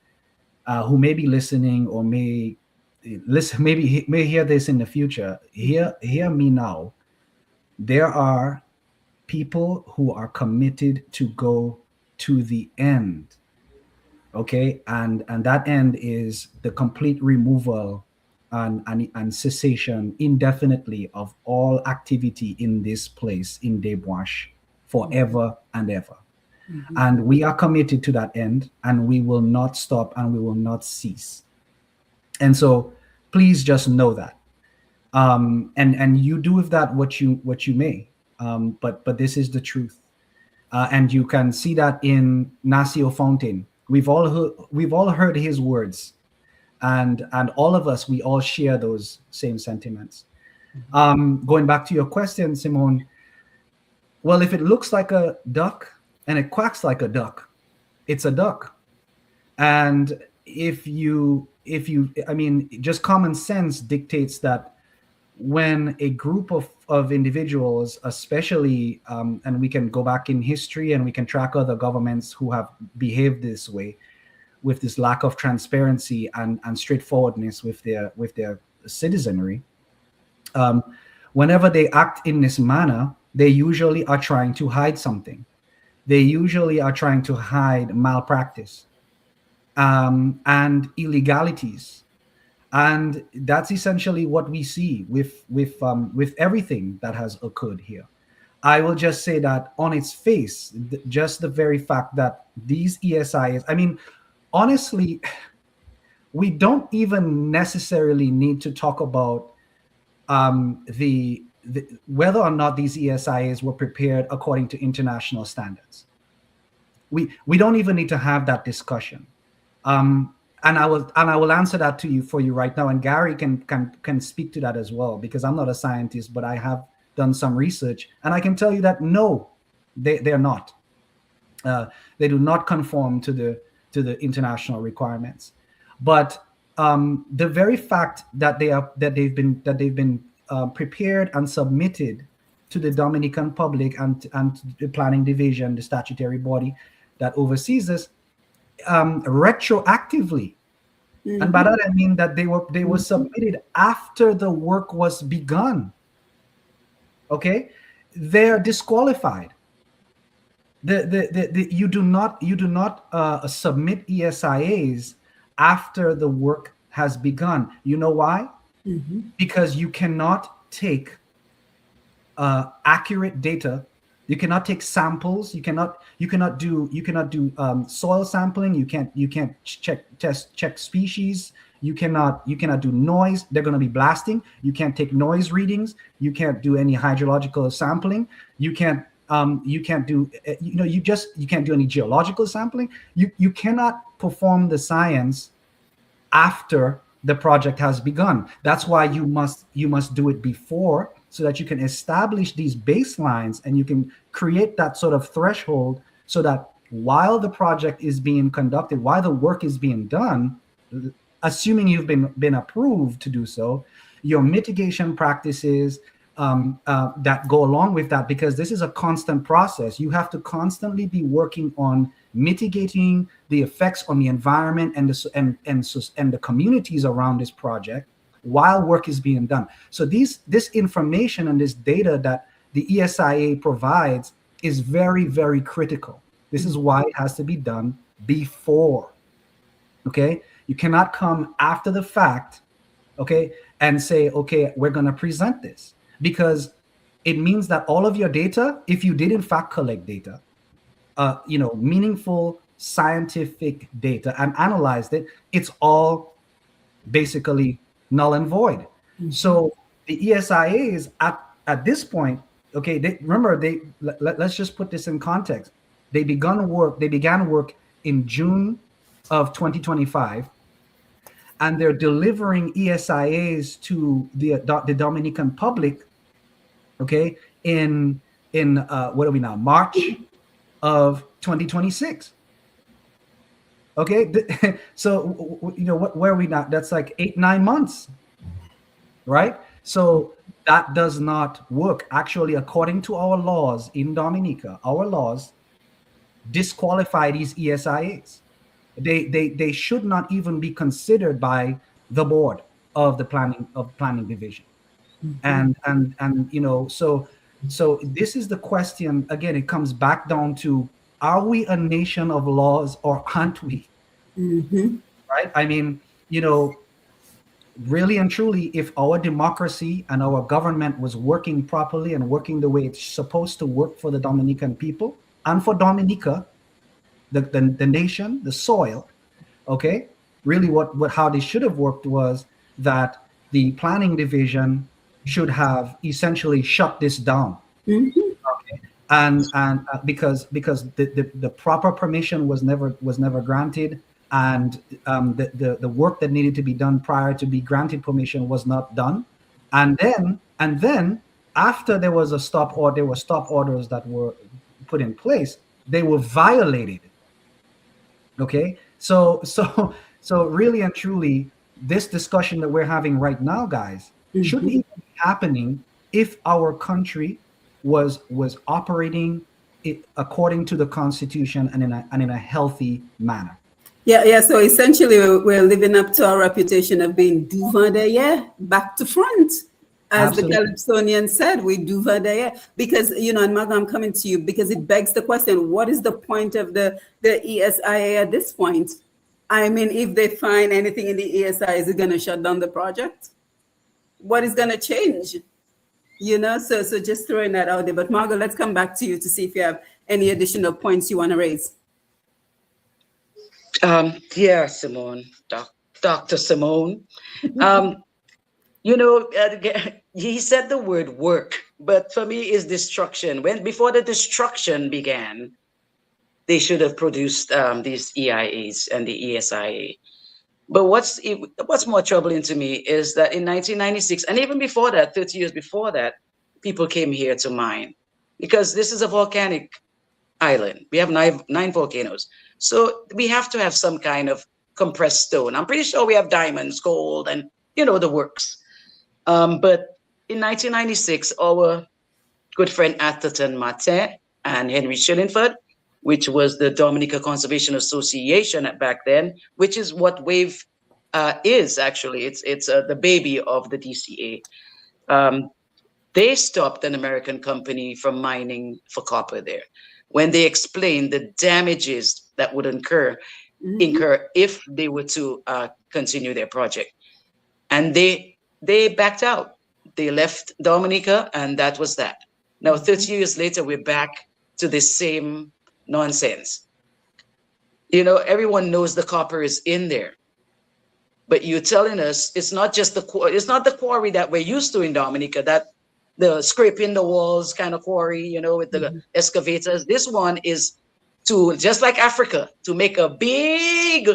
who may be listening or may hear this in the future. Hear me now. There are people who are committed to go to the end, okay? And that end is the complete removal and cessation indefinitely of all activity in this place in Deux Branches forever and ever. And we are committed to that end, and we will not stop and we will not cease. And so please just know that. And you do with that what you may. But this is the truth. And you can see that in Nasio Fontaine. We've all heard his words, and all of us, we all share those same sentiments. Going back to your question, Simone, well, if it looks like a duck and it quacks like a duck, it's a duck. And if you, I mean, just common sense dictates that when a group of individuals, especially, and we can go back in history and we can track other governments who have behaved this way, with this lack of transparency and straightforwardness with their citizenry, whenever they act in this manner, they usually are trying to hide something. They usually are trying to hide malpractice and illegalities. And that's essentially what we see with everything that has occurred here. I will just say that on its face, just the very fact that these ESIs, I mean, honestly, we don't even necessarily need to talk about the whether or not these ESIs were prepared according to international standards. We don't even need to have that discussion. And I will answer that for you right now. And Garry can speak to that as well, because I'm not a scientist, but I have done some research, and I can tell you that no, they're not. They do not conform to the international requirements. But the very fact that they've been prepared and submitted to the Dominican public and to the planning division, the statutory body that oversees this, retroactively. And by that I mean that they were submitted after the work was begun. Okay, they're disqualified. You do not submit ESIAs after the work has begun. You know why? Because you cannot take accurate data. You cannot take samples. You cannot do soil sampling. You can't check species. You cannot do noise. They're going to be blasting. You can't take noise readings. You can't do any hydrological sampling. You can't do you can't do any geological sampling. You cannot perform the science after the project has begun. That's why you must do it before, so that you can establish these baselines and you can create that sort of threshold, so that while the project is being conducted, while the work is being done, assuming you've been approved to do so, your mitigation practices that go along with that, because this is a constant process. You have to constantly be working on mitigating the effects on the environment and the communities around this project while work is being done. So this information and this data that the ESIA provides is very, very critical. This is why it has to be done before. Okay, you cannot come after the fact, okay, and say, okay, we're going to present this, because it means that all of your data, if you did in fact collect data, meaningful scientific data, and analyzed it, it's all basically null and void. So the ESIAs at this point, okay, let's just put this in context. They began work in June of 2025, and they're delivering ESIAs to the Dominican public, okay, in what are we now, March of 2026. Okay, so where are we now? That's like 8-9 months, right? So that does not work. Actually, according to our laws in Dominica, our laws disqualify these ESIAs. They should not even be considered by the board of the planning division. And so this is the question. Again, it comes back down to, are we a nation of laws or aren't we? Right? I mean, really and truly, if our democracy and our government was working properly and working the way it's supposed to work for the Dominican people and for Dominica, the nation, the soil, okay, really what how they should have worked was that the planning division should have essentially shut this down. Okay. And because the proper permission was never granted, and the work that needed to be done prior to be granted permission was not done, and then after there was a stop order, there were stop orders that were put in place, they were violated. Okay, so really and truly, this discussion that we're having right now, guys, shouldn't even be happening if our country was operating according to the Constitution and in a healthy manner. Yeah. So essentially, we're living up to our reputation of being devant derrière, back to front. As Absolutely. the Calypsonian said, we devant derrière. Because, and Margaux, I'm coming to you, because it begs the question, what is the point of the ESIA at this point? I mean, if they find anything in the ESIA, is it going to shut down the project? What is going to change? So just throwing that out there. But Margaux, let's come back to you to see if you have any additional points you want to raise. Yeah, Simone, Dr. Simone. He said the word work, but for me is destruction. Before the destruction began, they should have produced these EIAs and the ESIA. But what's more troubling to me is that in 1996, and even before that, 30 years before that, people came here to mine, because this is a volcanic island. We have nine volcanoes. So we have to have some kind of compressed stone. I'm pretty sure we have diamonds, gold, and the works. But in 1996, our good friend Atherton Martin and Henry Shillingford, which was the Dominica Conservation Association back then, which is what WAVE is actually. It's the baby of the DCA. They stopped an American company from mining for copper there when they explained the damages that would incur if they were to continue their project. And they backed out. They left Dominica, and that was that. Now, 30 years later, we're back to the same nonsense. Everyone knows the copper is in there, but you're telling us it's not the quarry that we're used to in Dominica, that the scraping the walls kind of quarry, with the excavators. This one is to, just like Africa, to make a big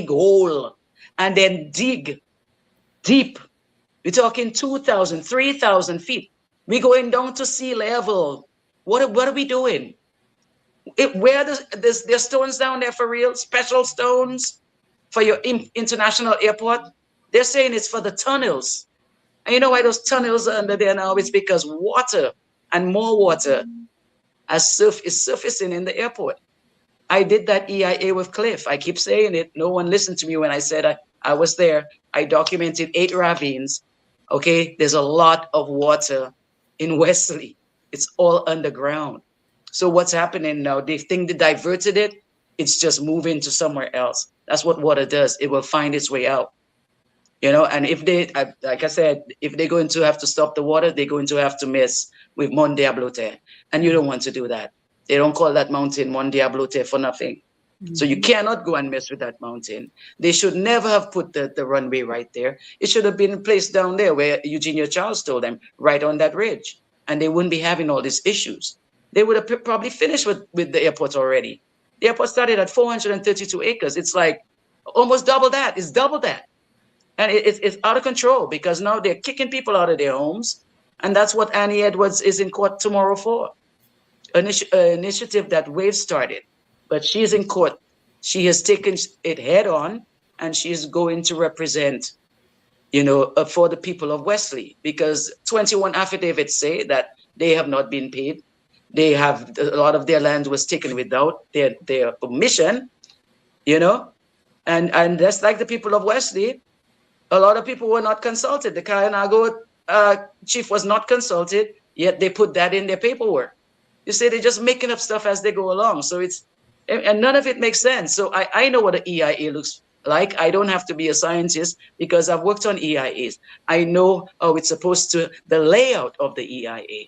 hole and then dig deep. We're talking 2,000, 3,000 feet. We're going down to sea level. What are we doing? There's stones down there for real, special stones for your international airport. They're saying it's for the tunnels. And you know why those tunnels are under there now? It's because water and more water is surfacing in the airport. I did that EIA with Cliff. I keep saying it. No one listened to me when I said I was there. I documented 8 ravines. Okay, there's a lot of water in Wesley. It's all underground. So what's happening now? They think they diverted it. It's just moving to somewhere else. That's what water does. It will find its way out. And if they, like I said, if they're going to have to stop the water, they're going to have to mess with Mont Diablo Terre. And you don't want to do that. They don't call that mountain Mont Diablo Terre for nothing. So you cannot go and mess with that mountain. They should never have put the runway right there. It should have been placed down there where Eugenia Charles told them, right on that ridge. And they wouldn't be having all these issues. They would have probably finished with the airport already. The airport started at 432 acres. It's like almost double that. It's double that. And it's out of control because now they're kicking people out of their homes. And that's what Annie Edwards is in court tomorrow for. An initiative that WAVE started. But she's in court. She has taken it head on, and she is going to represent, for the people of Wesley, because 21 affidavits say that they have not been paid. They have, a lot of their land was taken without their permission, and just like the people of Wesley, a lot of people were not consulted. The Kalinago chief was not consulted, yet they put that in their paperwork. You say they're just making up stuff as they go along. So and none of it makes sense. So I know what an EIA looks Like, I don't have to be a scientist because I've worked on EIAs. I know how it's supposed to, the layout of the EIA.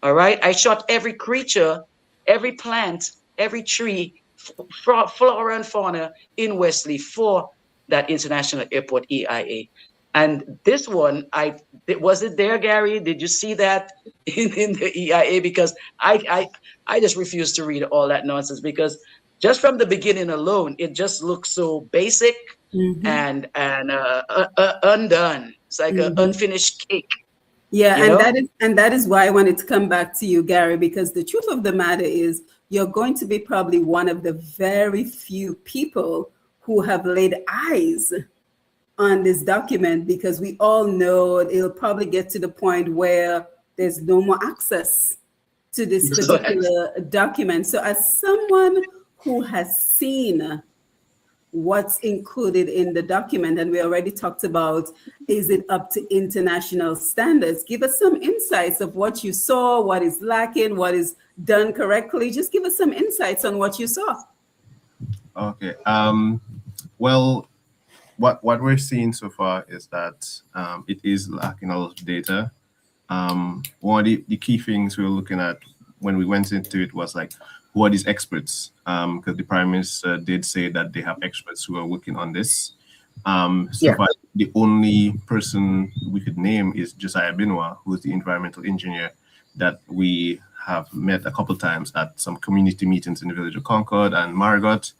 All right. I shot every creature, every plant, every tree, flora and fauna in Wesley for that International Airport EIA. And this one, was it there, Gary? Did you see that in the EIA? Because I just refuse to read all that nonsense, because just from the beginning alone, it just looks so basic and undone. It's like an unfinished cake. Yeah, and that is why I wanted to come back to you, Gary, because the truth of the matter is you're going to be probably one of the very few people who have laid eyes on this document, because we all know it'll probably get to the point where there's no more access to this particular document. So as someone who has seen what's included in the document, and we already talked about, is it up to international standards? Give us some insights of what you saw, what is lacking, what is done correctly. Just give us some insights on what you saw. Okay. Well, what we're seeing so far is that it is lacking a lot of data. One of the key things we were looking at when we went into it was like, who are these experts? Because the Prime Minister did say that they have experts who are working on this. So far, the only person we could name is Josiah Benoit, who is the environmental engineer that we have met a couple of times at some community meetings in the village of Concord and Margaux.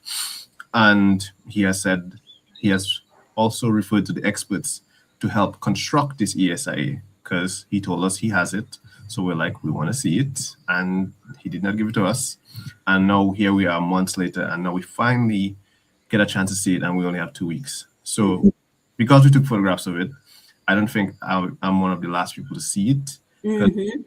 And he has said, he has also referred to the experts to help construct this ESIA, because he told us he has it. So we're like, we want to see it. And he did not give it to us. And now here we are months later, and now we finally get a chance to see it, and we only have 2 weeks. So because we took photographs of it, I don't think I'm one of the last people to see it.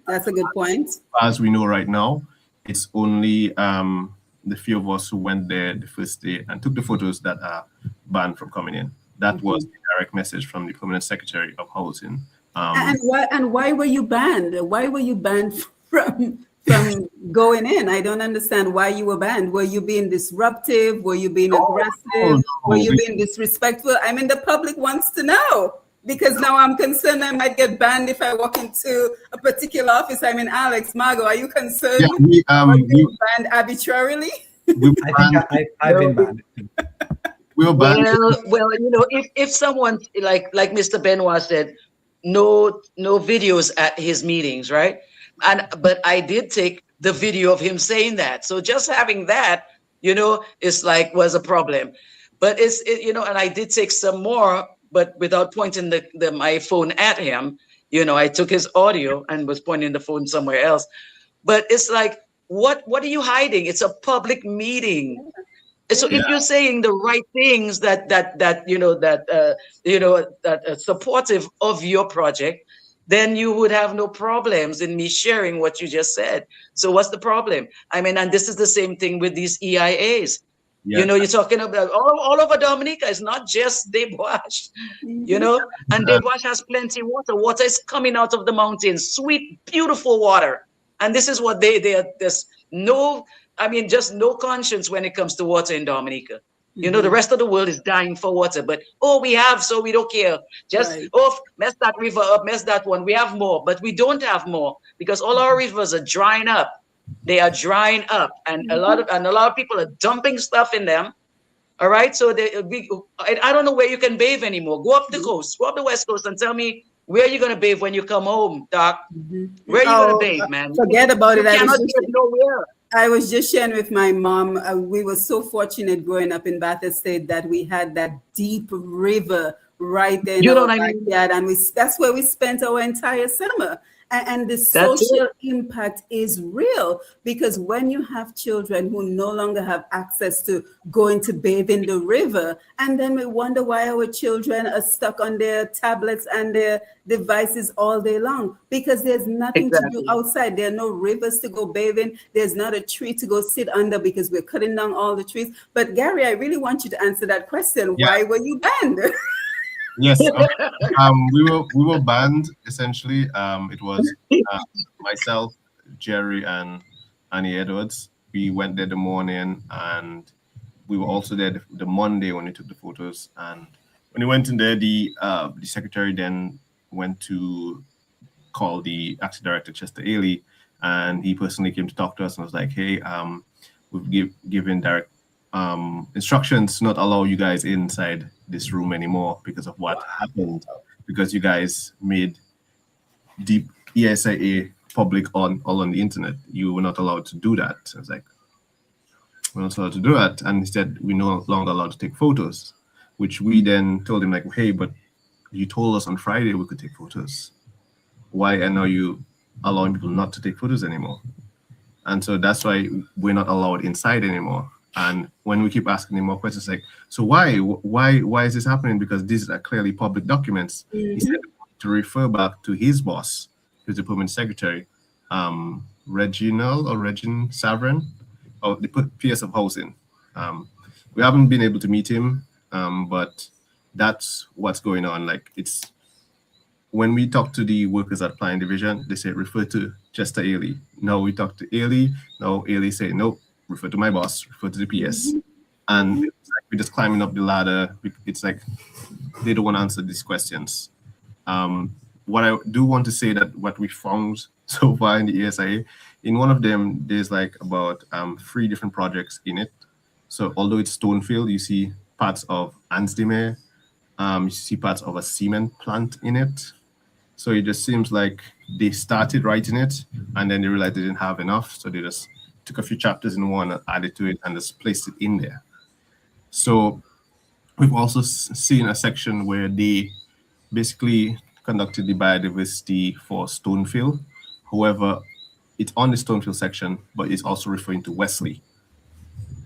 That's a good point. As we know right now, it's only the few of us who went there the first day and took the photos that are banned from coming in. That was the direct message from the Permanent Secretary of Housing. And why were you banned? Why were you banned from going in? I don't understand why you were banned. Were you being disruptive? Were you being aggressive? Were you being disrespectful? I mean, the public wants to know, because now I'm concerned I might get banned if I walk into a particular office. I mean, Alex, Margaux, are you concerned? Yeah, we banned arbitrarily? I've been banned. We were banned. Well, you know, if someone like Mr. Benoit said, no videos at his meetings, right? But I did take the video of him saying that. So just having that, you know, was a problem. But you know, and I did take some more, but without pointing my phone at him. You know, I took his audio and was pointing the phone somewhere else. But it's like, what are you hiding? It's a public meeting. So if you're saying the right things that supportive of your project, then you would have no problems in me sharing what you just said. So what's the problem? I mean, and this is the same thing with these EIAs. You know, you're talking about all over Dominica. It's not just Des Bois, you know, and Des Bois has plenty of water. Water is coming out of the mountains, sweet, beautiful water. And this is what there's just no conscience when it comes to water in Dominica. You know, the rest of the world is dying for water, but we have, so we don't care. Just mess that river up, mess that one. We have more, but we don't have more, because all our rivers are drying up. They are drying up, and a lot of people are dumping stuff in them. All right, so I don't know where you can bathe anymore. Go up the coast, go up the West Coast, and tell me where you're gonna bathe when you come home, Doc. Where are you gonna bathe, man? Forget about it. Nowhere. I was just sharing with my mom. We were so fortunate growing up in Bath Estate that we had that deep river right there in our backyard, and that's where we spent our entire summer. And the social impact is real, because when you have children who no longer have access to going to bathe in the river, and then we wonder why our children are stuck on their tablets and their devices all day long, because there's nothing to do outside. There are no rivers to go bathe in. There's not a tree to go sit under, because we're cutting down all the trees. But Gary, I really want you to answer that question. Yeah. Why were you banned? Yes, we were banned essentially. It was myself, Jerry, and Annie Edwards. We went there the morning, and we were also there the Monday when we took the photos. And when we went in there, the secretary then went to call the acting director, Chester Eipigh, and he personally came to talk to us and was like, hey, we've given direct instructions to not allow you guys inside this room anymore because of what happened, because you guys made deep ESIA public all on the internet. You were not allowed to do that. I was like, we're not allowed to do that. And he said, we're no longer allowed to take photos, which we then told him like, hey, but you told us on Friday we could take photos. Why are you allowing people not to take photos anymore? And so that's why we're not allowed inside anymore. And when we keep asking him more questions, like, so why is this happening? Because these are clearly public documents. He said to refer back to his boss, who's the permanent secretary, Reginald or Regin Savran, of the PS of Housing. We haven't been able to meet him, but that's what's going on. Like, it's when we talk to the workers at Planning Division, they say refer to Chester Eipigh. Now we talk to Eipigh. Now Eipigh say no, refer to my boss, refer to the PS. And it's like we're just climbing up the ladder. It's like they don't want to answer these questions. What I do want to say that what we found so far in the ESIA, in one of them, there's like about 3 different projects in it. So although it's Stonefield, you see parts of Ansdeme, you see parts of a cement plant in it. So it just seems like they started writing it and then they realized they didn't have enough. So they just took a few chapters in one and added to it and just placed it in there. So we've also seen a section where they basically conducted the biodiversity for Stonefield. However, it's on the Stonefield section, but it's also referring to Wesley.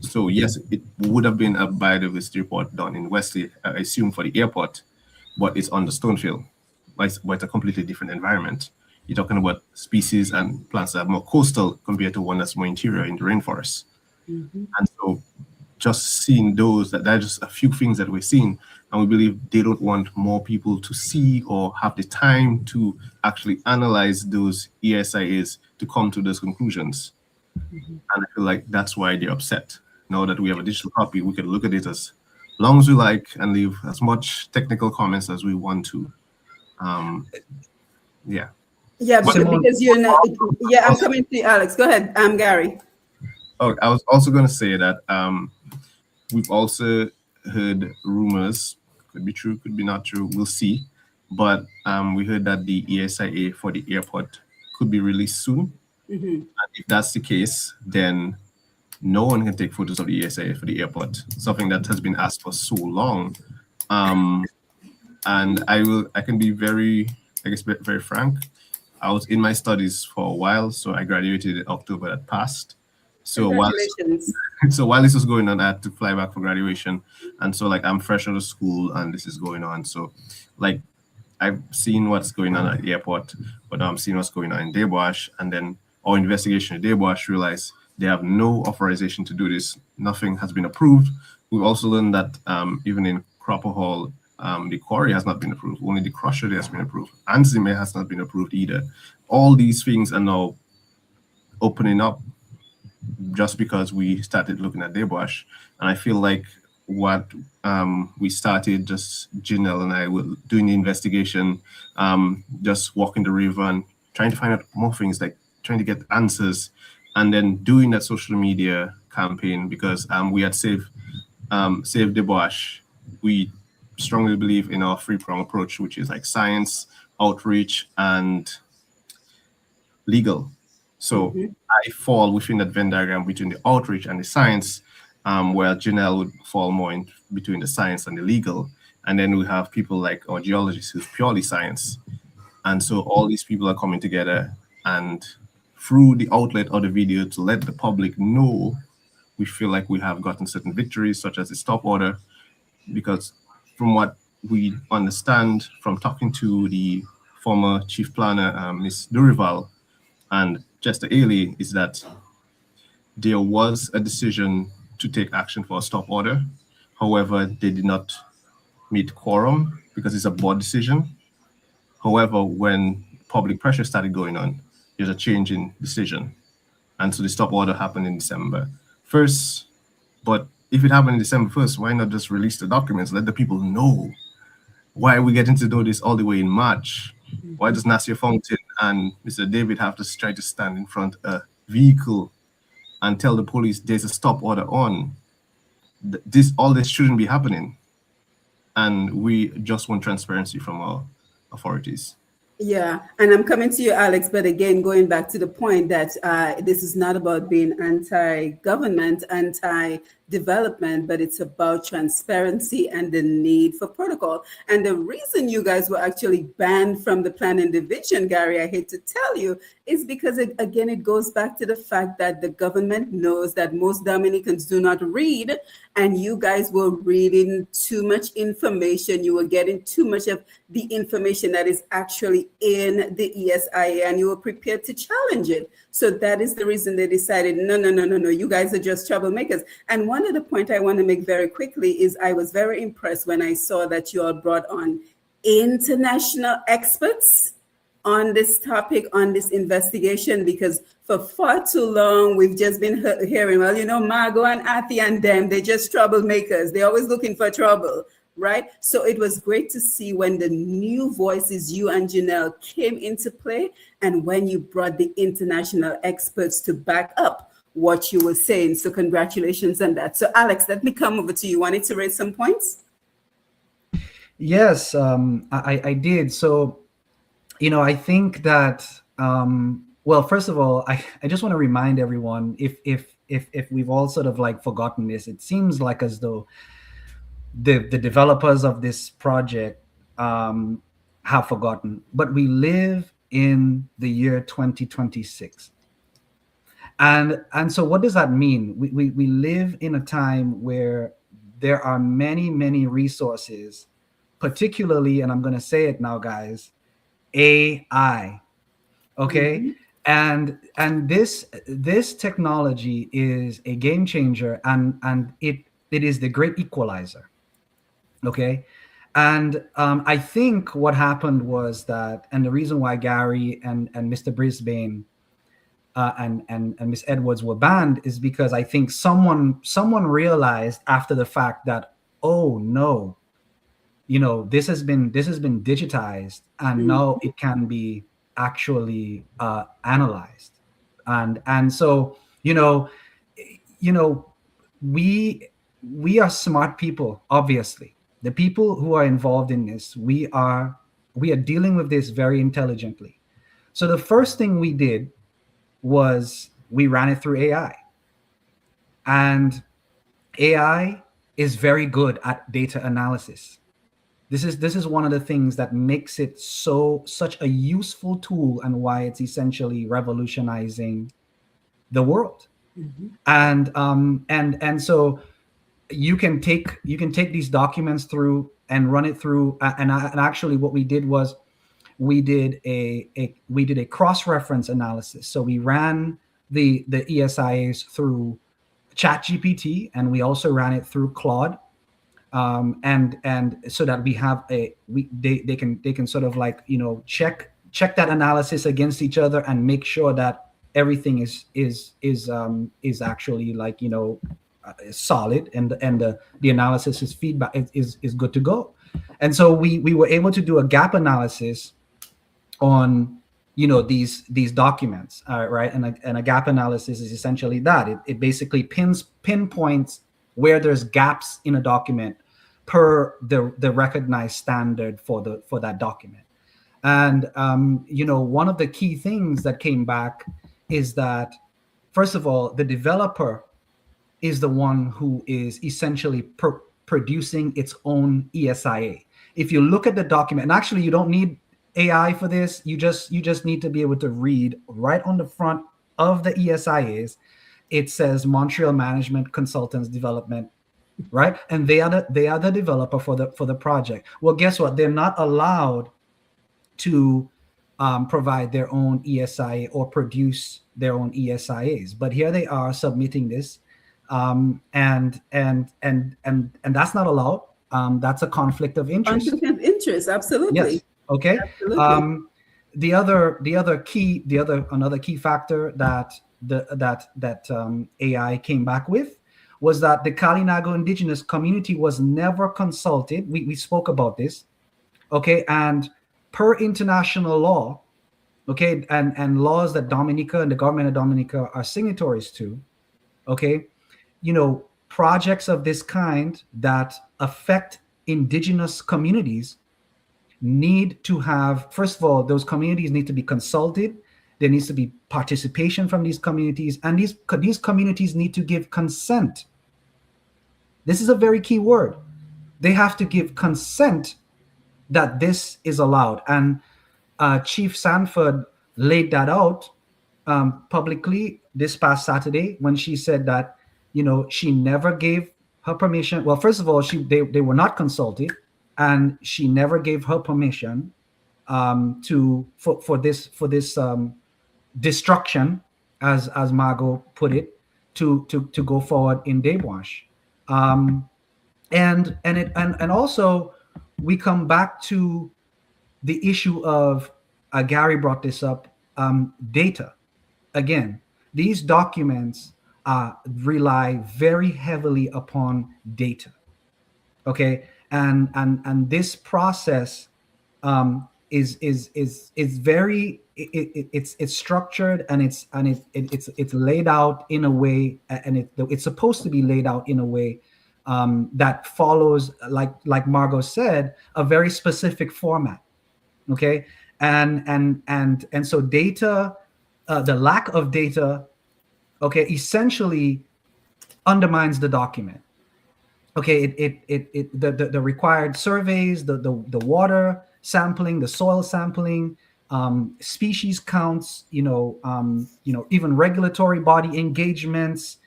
So yes, it would have been a biodiversity report done in Wesley, I assume for the airport, but it's on the Stonefield. But it's a completely different environment. You're talking about species and plants that are more coastal compared to one that's more interior in the rainforest. And so just seeing those, that are just a few things that we're seeing, and we believe they don't want more people to see or have the time to actually analyze those ESIAs to come to those conclusions. And I feel like that's why they're upset. Now that we have a digital copy, we can look at it as long as we like and leave as much technical comments as we want to. Yeah, because you're not. Yeah, I'm coming to you, Alex. Go ahead, Gary. Oh, I was also going to say that we've also heard rumors, could be true, could be not true, we'll see. But we heard that the ESIA for the airport could be released soon. And if that's the case, then no one can take photos of the ESIA for the airport, something that has been asked for so long. And I can be very frank. I was in my studies for a while, so I graduated in October that passed. So while this was going on, I had to fly back for graduation. And so like I'm fresh out of school and this is going on. So like I've seen what's going on at the airport, but now I'm seeing what's going on in Deboash, and then our investigation in Deboash realized they have no authorization to do this. Nothing has been approved. We've also learned that even in Cropper Hall, the quarry has not been approved. Only the crusher has been approved. Anzime has not been approved either. All these things are now opening up just because we started looking at Deboash. And I feel like what we started, just Janelle and I were doing the investigation, just walking the river and trying to find out more things, like trying to get answers, and then doing that social media campaign, because we had Save Deboash. We strongly believe in our three-prong approach, which is like science, outreach, and legal. So I fall within that Venn diagram between the outreach and the science, where Janelle would fall more in between the science and the legal. And then we have people like our geologists who's purely science. And so all these people are coming together, and through the outlet of the video to let the public know, we feel like we have gotten certain victories, such as the stop order, because from what we understand from talking to the former chief planner, Ms. Durival, and Chester Eipigh, is that there was a decision to take action for a stop order. However, they did not meet quorum because it's a board decision. However, when public pressure started going on, there's a change in decision. And so the stop order happened in December 1st, but if it happened December 1st, why not just release the documents? Let the people know. Why are we getting to do this all the way in March? Why does Nasir Fountain and Mr. David have to try to stand in front of a vehicle and tell the police there's a stop order on? All this shouldn't be happening. And we just want transparency from our authorities. Yeah, and I'm coming to you, Alex, but again, going back to the point that this is not about being anti-government, anti-development, but it's about transparency and the need for protocol. And the reason you guys were actually banned from the planning division, Garry, I hate to tell you, is because, again, it goes back to the fact that the government knows that most Dominicans do not read, and you guys were reading too much information. You were getting too much of the information that is actually in the ESIA, and you were prepared to challenge it. So that is the reason they decided, no, you guys are just troublemakers. And one of the points I want to make very quickly is I was very impressed when I saw that you all brought on international experts on this topic, on this investigation, because for far too long, we've just been hearing, well, you know, Margaux and Eipigh and them, they're just troublemakers. They're always looking for trouble, right? So it was great to see when the new voices, you and Janelle, came into play, and when you brought the international experts to back up what you were saying. So congratulations on that. So Alex, let me come over to you. Wanted to raise some points? Yes, I did. So, you know, I think that, well, first of all, I just want to remind everyone, if we've all sort of like forgotten this, it seems like as though the developers of this project have forgotten, but we live in the year 2026. And so what does that mean? We live in a time where there are many resources, particularly, and I'm going to say it now, guys, AI. Okay. And this technology is a game changer, and it is the great equalizer. Okay. And I think what happened was that, and the reason why Garry and Mr. Brisbane and Miss Edwards were banned is because I think someone realized after the fact that, oh no, you know, this has been digitized, and now it can be actually analyzed, and so you know we are smart people. Obviously, the people who are involved in this, we are dealing with this very intelligently. So the first thing we did was we ran it through AI, and AI is very good at data analysis. This is one of the things that makes it such a useful tool, and why it's essentially revolutionizing the world. And so you can take these documents through and run it through. And actually, what we did was we did a cross-reference analysis. So we ran the ESIAs through ChatGPT, and we also ran it through Claude. And so that we have they can sort of like, you know, check that analysis against each other and make sure that everything is actually, like, you know, solid, and the analysis is feedback is good to go. And so we were able to do a gap analysis on, you know, these documents, right? And a gap analysis is essentially that it basically pinpoints where there's gaps in a document per the recognized standard for that document. And you know, one of the key things that came back is that, first of all, the developer is the one who is essentially producing its own ESIA. If you look at the document, and actually you don't need AI for this, you just need to be able to read right on the front of the ESIAs. It says Montreal Management Consultants Development, right? And they are the developer for the project. Well, guess what? They're not allowed to provide their own ESIA or produce their own ESIAs. But here they are submitting this, and that's not allowed. That's a conflict of interest. Conflict of interest, absolutely. Yes. Okay. Absolutely. Another key factor that AI came back with was that the Kalinago indigenous community was never consulted. We spoke about this, okay? And per international law, okay, and laws that Dominica and the government of Dominica are signatories to, okay, projects of this kind that affect indigenous communities need to have, first of all, those communities need to be consulted. There needs to be participation from these communities, and these communities need to give consent. This is a very key word. They have to give consent that this is allowed. And Chief Sanford laid that out publicly this past Saturday when she said that, she never gave her permission. Well, first of all, they were not consulted, and she never gave her permission for this destruction, as Margaux put it, to go forward in Deux Branches. And also we come back to the issue of Garry brought this up, data. Again, these documents rely very heavily upon data. Okay, and this process is very it's structured, and it's laid out in a way, and it's supposed to be laid out in a way that follows, like Margaux said, a very specific format. Okay, and so data, the lack of data, okay, essentially undermines the document. Okay, the required surveys, the water sampling, the soil sampling, species counts, even regulatory body engagements,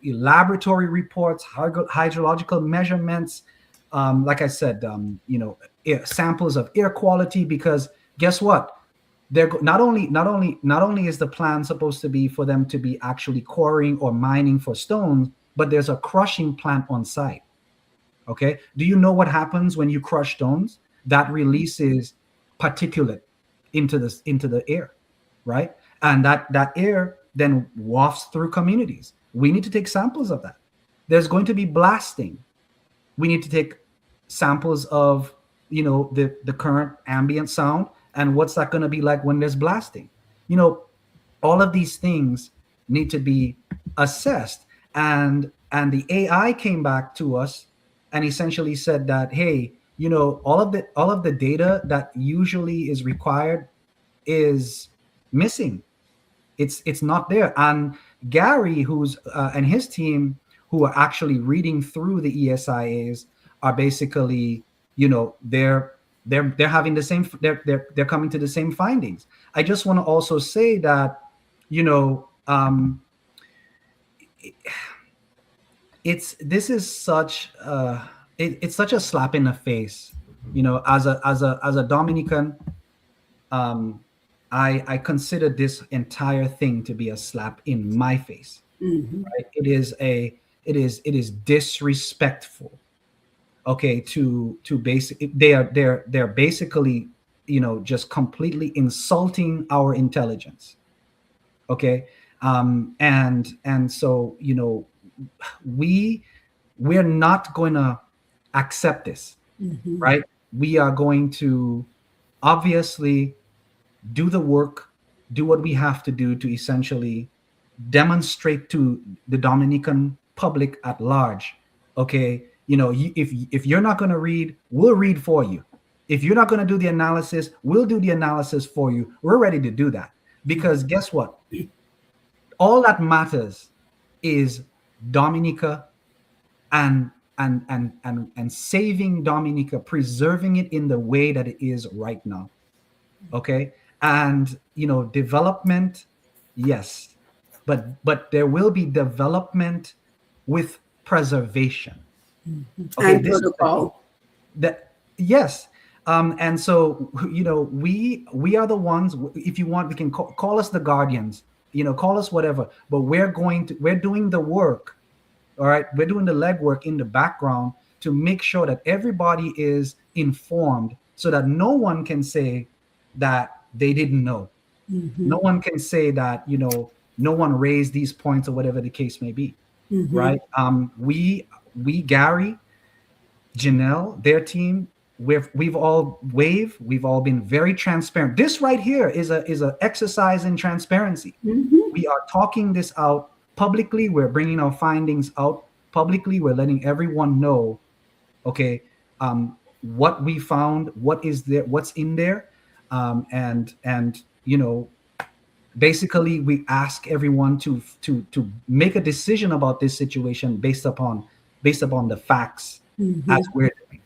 laboratory reports, hydrological measurements, like I said, samples of air quality, because guess what? They're not only is the plan supposed to be for them to be actually quarrying or mining for stones, but there's a crushing plant on site. Okay, do you know what happens when you crush stones? That releases particulate into the air, right? And that air then wafts through communities. We need to take samples of that. There's going to be blasting. We need to take samples of the current ambient sound, and what's that going to be like when there's blasting. All of these things need to be assessed, and the AI came back to us and essentially said that, hey, all of the data that usually is required is missing. It's not there. And Garry, who's and his team, who are actually reading through the ESIAs, are basically, they're having the same, they're coming to the same findings. I just want to also say that, this is such it's such a slap in the face, as a Dominican. I consider this entire thing to be a slap in my face. Mm-hmm. Right? It is disrespectful. Okay, to they're basically, just completely insulting our intelligence. Okay, and so we're not going to accept this. Mm-hmm. Right? We are going to obviously do the work, do what we have to do to essentially demonstrate to the Dominican public at large. Okay, if you're not going to read, we'll read for you. If you're not going to do the analysis, we'll do the analysis for you. We're ready to do that, because guess what? All that matters is Dominica and saving Dominica, preserving it in the way that it is right now. Okay, and development, yes, but there will be development with preservation. Mm-hmm. Okay, and protocol. Yes. And so, we are the ones, if you want, we can call us the guardians, call us whatever, but we're doing the work. All right. We're doing the legwork in the background to make sure that everybody is informed, so that no one can say that they didn't know. Mm-hmm. No one can say that, no one raised these points or whatever the case may be, right? We, Garry, Janelle, their team, we've all been very transparent. This right here is a exercise in transparency. We are talking this out publicly. We're bringing our findings out publicly. We're letting everyone know, okay, what we found, what is there, what's in there, and you know, basically we ask everyone to make a decision about this situation based upon the facts as we're doing.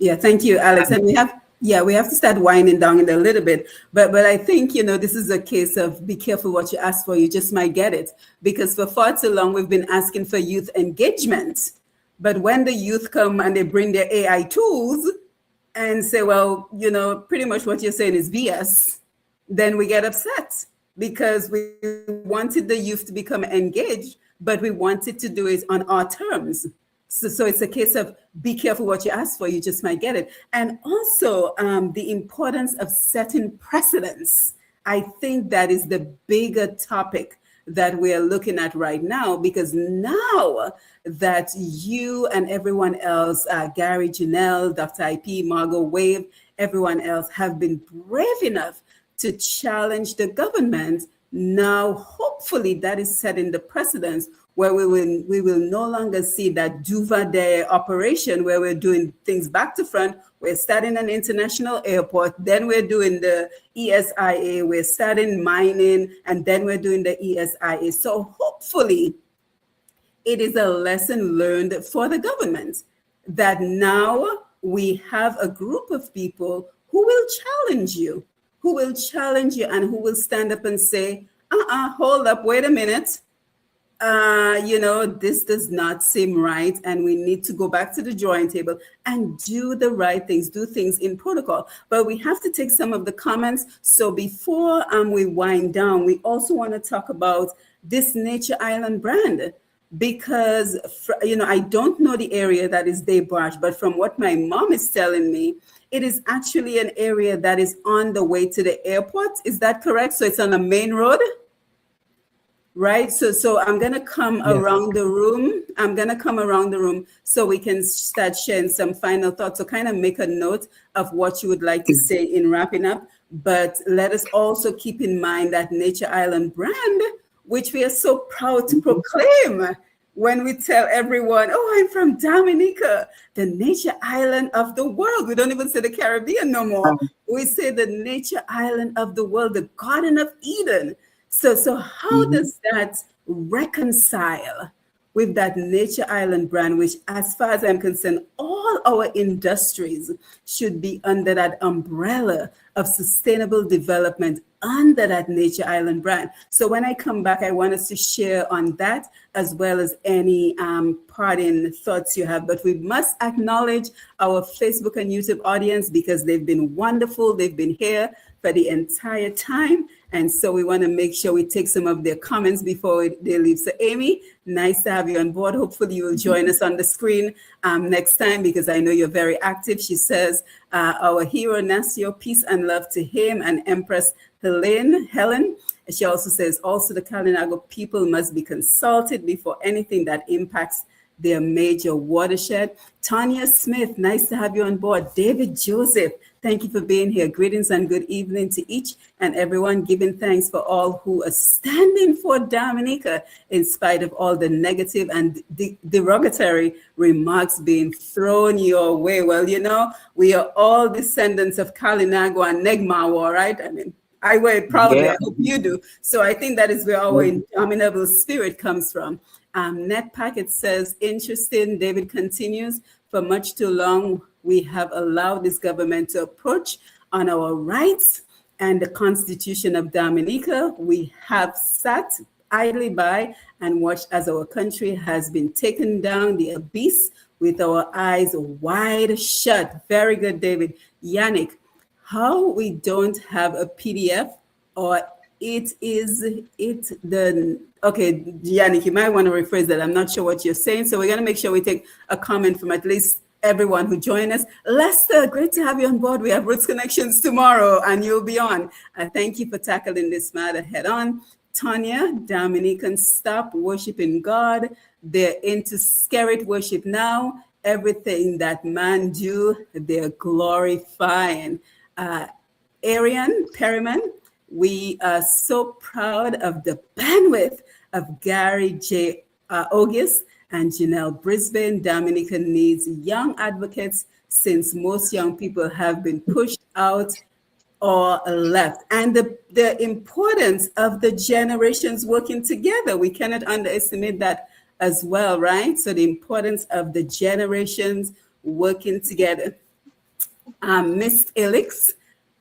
Yeah, thank you, Alex. And we have to start winding down in a little bit. But I think, you know, this is a case of be careful what you ask for. You just might get it. Because for far too long, we've been asking for youth engagement. But when the youth come and they bring their AI tools and say, well, you know, pretty much what you're saying is BS, then we get upset because we wanted the youth to become engaged, but we wanted to do it on our terms. So it's a case of be careful what you ask for, you just might get it. And also the importance of setting precedents. I think that is the bigger topic that we're looking at right now, because now that you and everyone else, Garry, Janelle, Dr. Eipigh, Margaux, Wave, everyone else have been brave enough to challenge the government, now hopefully that is setting the precedence where we will no longer see that Duvalier operation where we're doing things back to front. We're starting an international airport, then we're doing the ESIA, we're starting mining, and then we're doing the ESIA. So hopefully it is a lesson learned for the government that now we have a group of people who will challenge you, and who will stand up and say, hold up, wait a minute. You know, this does not seem right, and we need to go back to the drawing table and do the right things, do things in protocol. But we have to take some of the comments. So before we wind down, we also want to talk about this Nature Island brand, because, you know, I don't know the area that is Deux Branches, but from what my mom is telling me, it is actually an area that is on the way to the airport. Is that correct? So it's on a main road? Right. So I'm going to come around the room. So we can start sharing some final thoughts. So kind of make a note of what you would like to say in wrapping up. But let us also keep in mind that Nature Island brand, which we are so proud to proclaim when we tell everyone, oh, I'm from Dominica, the nature island of the world. We don't even say the Caribbean no more. We say the nature island of the world, the Garden of Eden. So how does that reconcile with that Nature Island brand, which, as far as I'm concerned, all our industries should be under that umbrella of sustainable development under that Nature Island brand? So when I come back, I want us to share on that, as well as any parting thoughts you have. But we must acknowledge our Facebook and YouTube audience, because they've been wonderful. They've been here for the entire time. And so we want to make sure we take some of their comments before they leave. So Amy, nice to have you on board. Hopefully you will join us on the screen next time, because I know you're very active. She says, our hero Nasio, peace and love to him, and Empress Helen. She also says, also the Kalinago people must be consulted before anything that impacts their major watershed. Tanya Smith, nice to have you on board. David Joseph, thank you for being here. Greetings and good evening to each and everyone. Giving thanks for all who are standing for Dominica in spite of all the negative and derogatory remarks being thrown your way. Well, you know, we are all descendants of Kalinago and Negmawa, right? I mean, I wear it proudly. I hope you do. So I think that is where our indomitable spirit comes from. Net Packet says, interesting. David continues, for much too long, we have allowed this government to approach on our rights and the Constitution of Dominica. We have sat idly by and watched as our country has been taken down the abyss with our eyes wide shut. Very good, David. Yannick, how we don't have a PDF, or okay, Yannick, you might want to rephrase that. I'm not sure what you're saying. So we're going to make sure we take a comment from at least everyone who joined us. Lester, great to have you on board. We have Roots Connections tomorrow and you'll be on. Thank you for tackling this matter head on. Tanya, Dominican, stop worshiping God. They're into spirit worship now. Everything that man do, they're glorifying. Arian Perryman, we are so proud of the bandwidth of Garry Auguiste and Janelle Brisbane. Dominican needs young advocates since most young people have been pushed out or left. And the importance of the generations working together, we cannot underestimate that as well, right? So the importance of the generations working together. Miss Elix,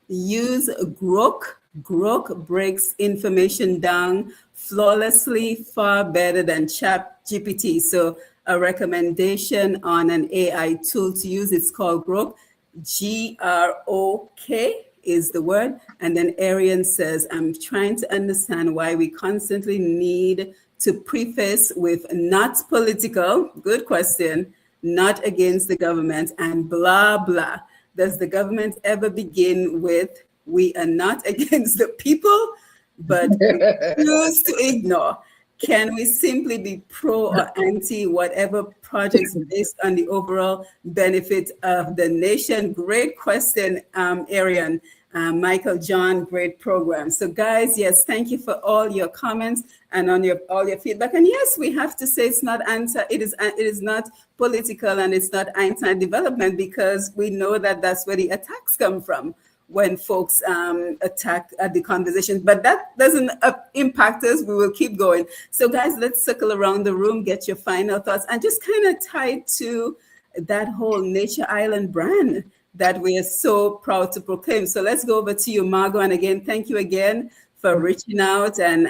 use Grok. Grok breaks information down flawlessly, far better than ChatGPT. So a recommendation on an AI tool to use, it's called Grok. Grok is the word. And then Arian says, I'm trying to understand why we constantly need to preface with not political, good question, not against the government, and blah, blah. Does the government ever begin with, we are not against the people, but refuse to ignore? Can we simply be pro or anti whatever projects based on the overall benefit of the nation? Great question, Arian. Michael John, great program. So guys, yes, thank you for all your comments and on all your feedback. And yes, we have to say it's not it is not political and it's not anti-development, because we know that that's where the attacks come from when folks attack the conversations. But that doesn't impact us. We will keep going. So guys, let's circle around the room, get your final thoughts, and just kind of tie to that whole Nature Island brand that we are so proud to proclaim. So let's go over to you, Margaux. And again, thank you again for reaching out and,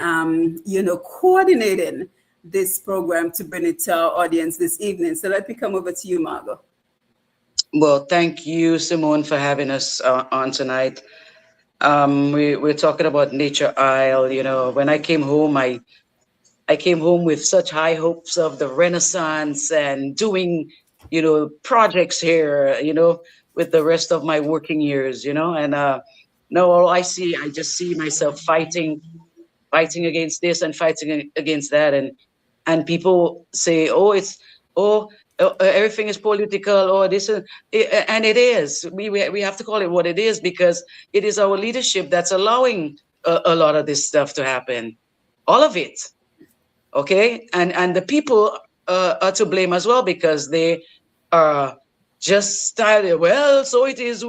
coordinating this program to bring it to our audience this evening. So let me come over to you, Margaux. Well, thank you, Simone, for having us on tonight. We're talking about Nature Isle. You know, when I came home, I came home with such high hopes of the Renaissance and doing, projects here, with the rest of my working years, and now all I just see myself fighting against this and fighting against that. And people say, everything is political, or this, and it is. We have to call it what it is, because it is our leadership that's allowing a lot of this stuff to happen, all of it. Okay, and the people are to blame as well, because they are just started. Well, so it is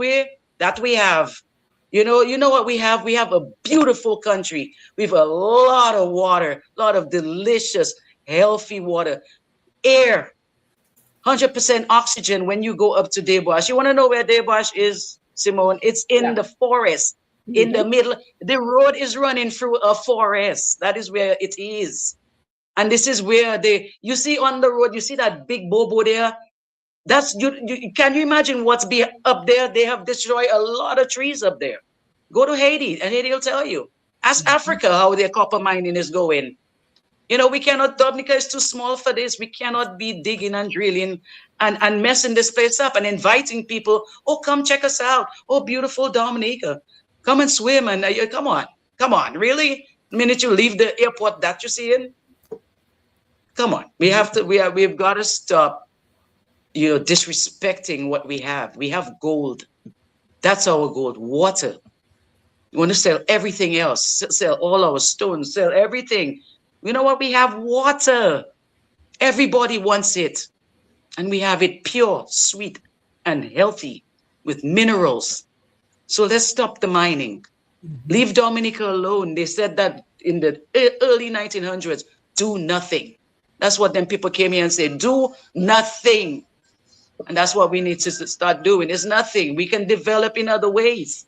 that we have. You know what we have? We have a beautiful country. We have a lot of water, a lot of delicious, healthy water, air. 100% oxygen when you go up to Des Bois. You want to know where Des Bois is, Simone? It's in the forest, in the middle. The road is running through a forest. That is where it is. And this is where you see on the road, you see that big bobo there? That's can you imagine what's up there? They have destroyed a lot of trees up there. Go to Haiti, and Haiti will tell you. Ask Africa how their copper mining is going. We cannot, Dominica is too small for this. We cannot be digging and drilling and messing this place up and inviting people. Oh, come check us out. Oh, beautiful Dominica. Come and swim. And come on. Really? The minute you leave the airport, that you're seeing? Come on. We've got to stop, disrespecting what we have. We have gold. That's our gold. Water. We want to sell everything else. Sell all our stones. Sell everything. You know what? We have water. Everybody wants it. And we have it pure, sweet, and healthy with minerals. So let's stop the mining. Leave Dominica alone. They said that in the early 1900s, do nothing. That's what them people came here and said, do nothing. And that's what we need to start doing. It's nothing. We can develop in other ways.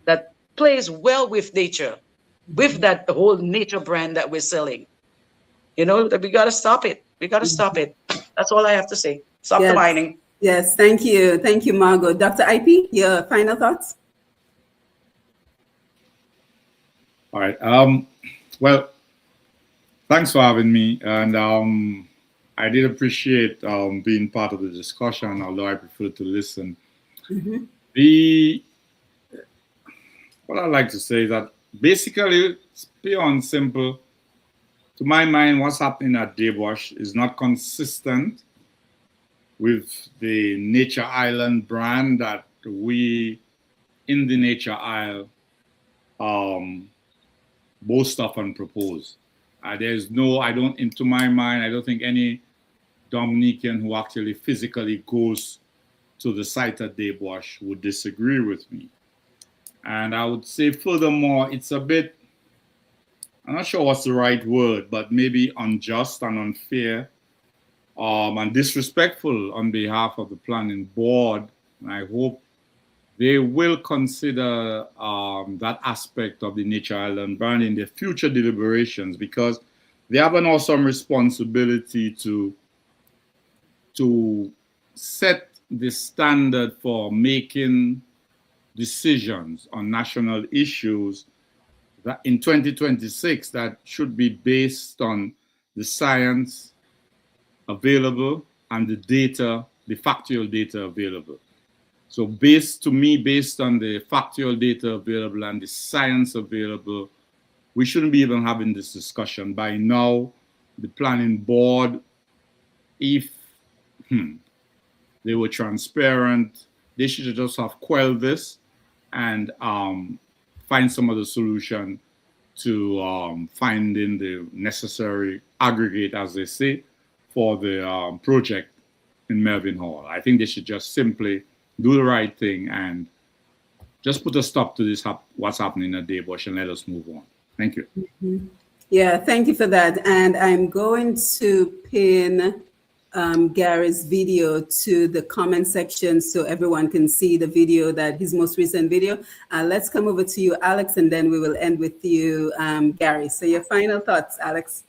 That plays well with nature. With that whole nature brand that we're selling, that we got to stop it. We got to stop it. That's all I have to say. Stop the mining. Yes, thank you. Thank you, Margaux. Dr. Eipigh, your final thoughts? All right. Well, thanks for having me. And I did appreciate being part of the discussion, although I prefer to listen. What I'd like to say is that basically, it's pure and simple. To my mind, what's happening at Daywash is not consistent with the Nature Island brand that we in the Nature Isle boast of and propose. There's no, to my mind, I don't think any Dominican who actually physically goes to the site at Daywash would disagree with me. And I would say furthermore, it's a bit, I'm not sure what's the right word, but maybe unjust and unfair and disrespectful on behalf of the planning board. And I hope they will consider that aspect of the Nature Island brand in their future deliberations, because they have an awesome responsibility to set the standard for making decisions on national issues that in 2026 that should be based on the science available and the data, the factual data available. So based on the factual data available and the science available, we shouldn't be even having this discussion. By now, the planning board, if they were transparent, they should just have quelled this and find some other solution to finding the necessary aggregate, as they say, for the project in Melvin Hall. I think they should just simply do the right thing and just put a stop to this, what's happening at Daywash, and let us move on. Thank you. Mm-hmm. Yeah, thank you for that. And I'm going to pin Gary's video to the comment section so everyone can see the video, his most recent video. Let's come over to you, Alex, and then we will end with you, Gary. So your final thoughts, Alex.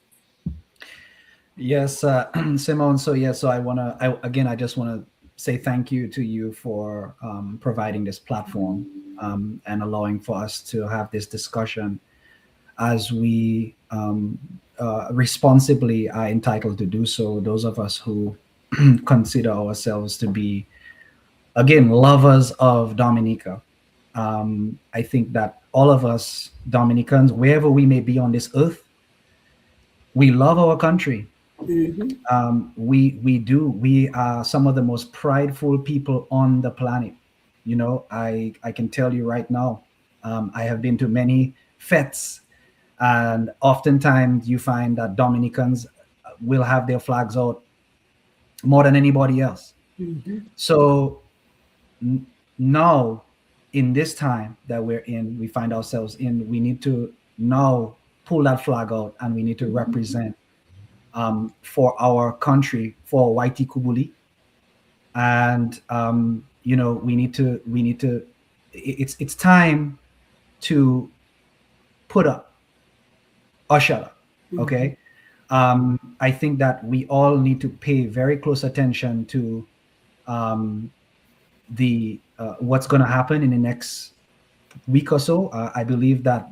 Yes, Simone. So I just want to say thank you to you for providing this platform and allowing for us to have this discussion as we responsibly are entitled to do so. Those of us who consider ourselves to be, again, lovers of Dominica. I think that all of us Dominicans, wherever we may be on this earth, we love our country. Mm-hmm. We are some of the most prideful people on the planet. You know, I can tell you right now, I have been to many fetes, and oftentimes you find that Dominicans will have their flags out more than anybody else. Mm-hmm. So now, in this time that we find ourselves in, we need to now pull that flag out, and we need to represent for our country, for Waitukubli, and we need to. It's time to put up or shut up. Okay, I think that we all need to pay very close attention to what's going to happen in the next week or so. I believe that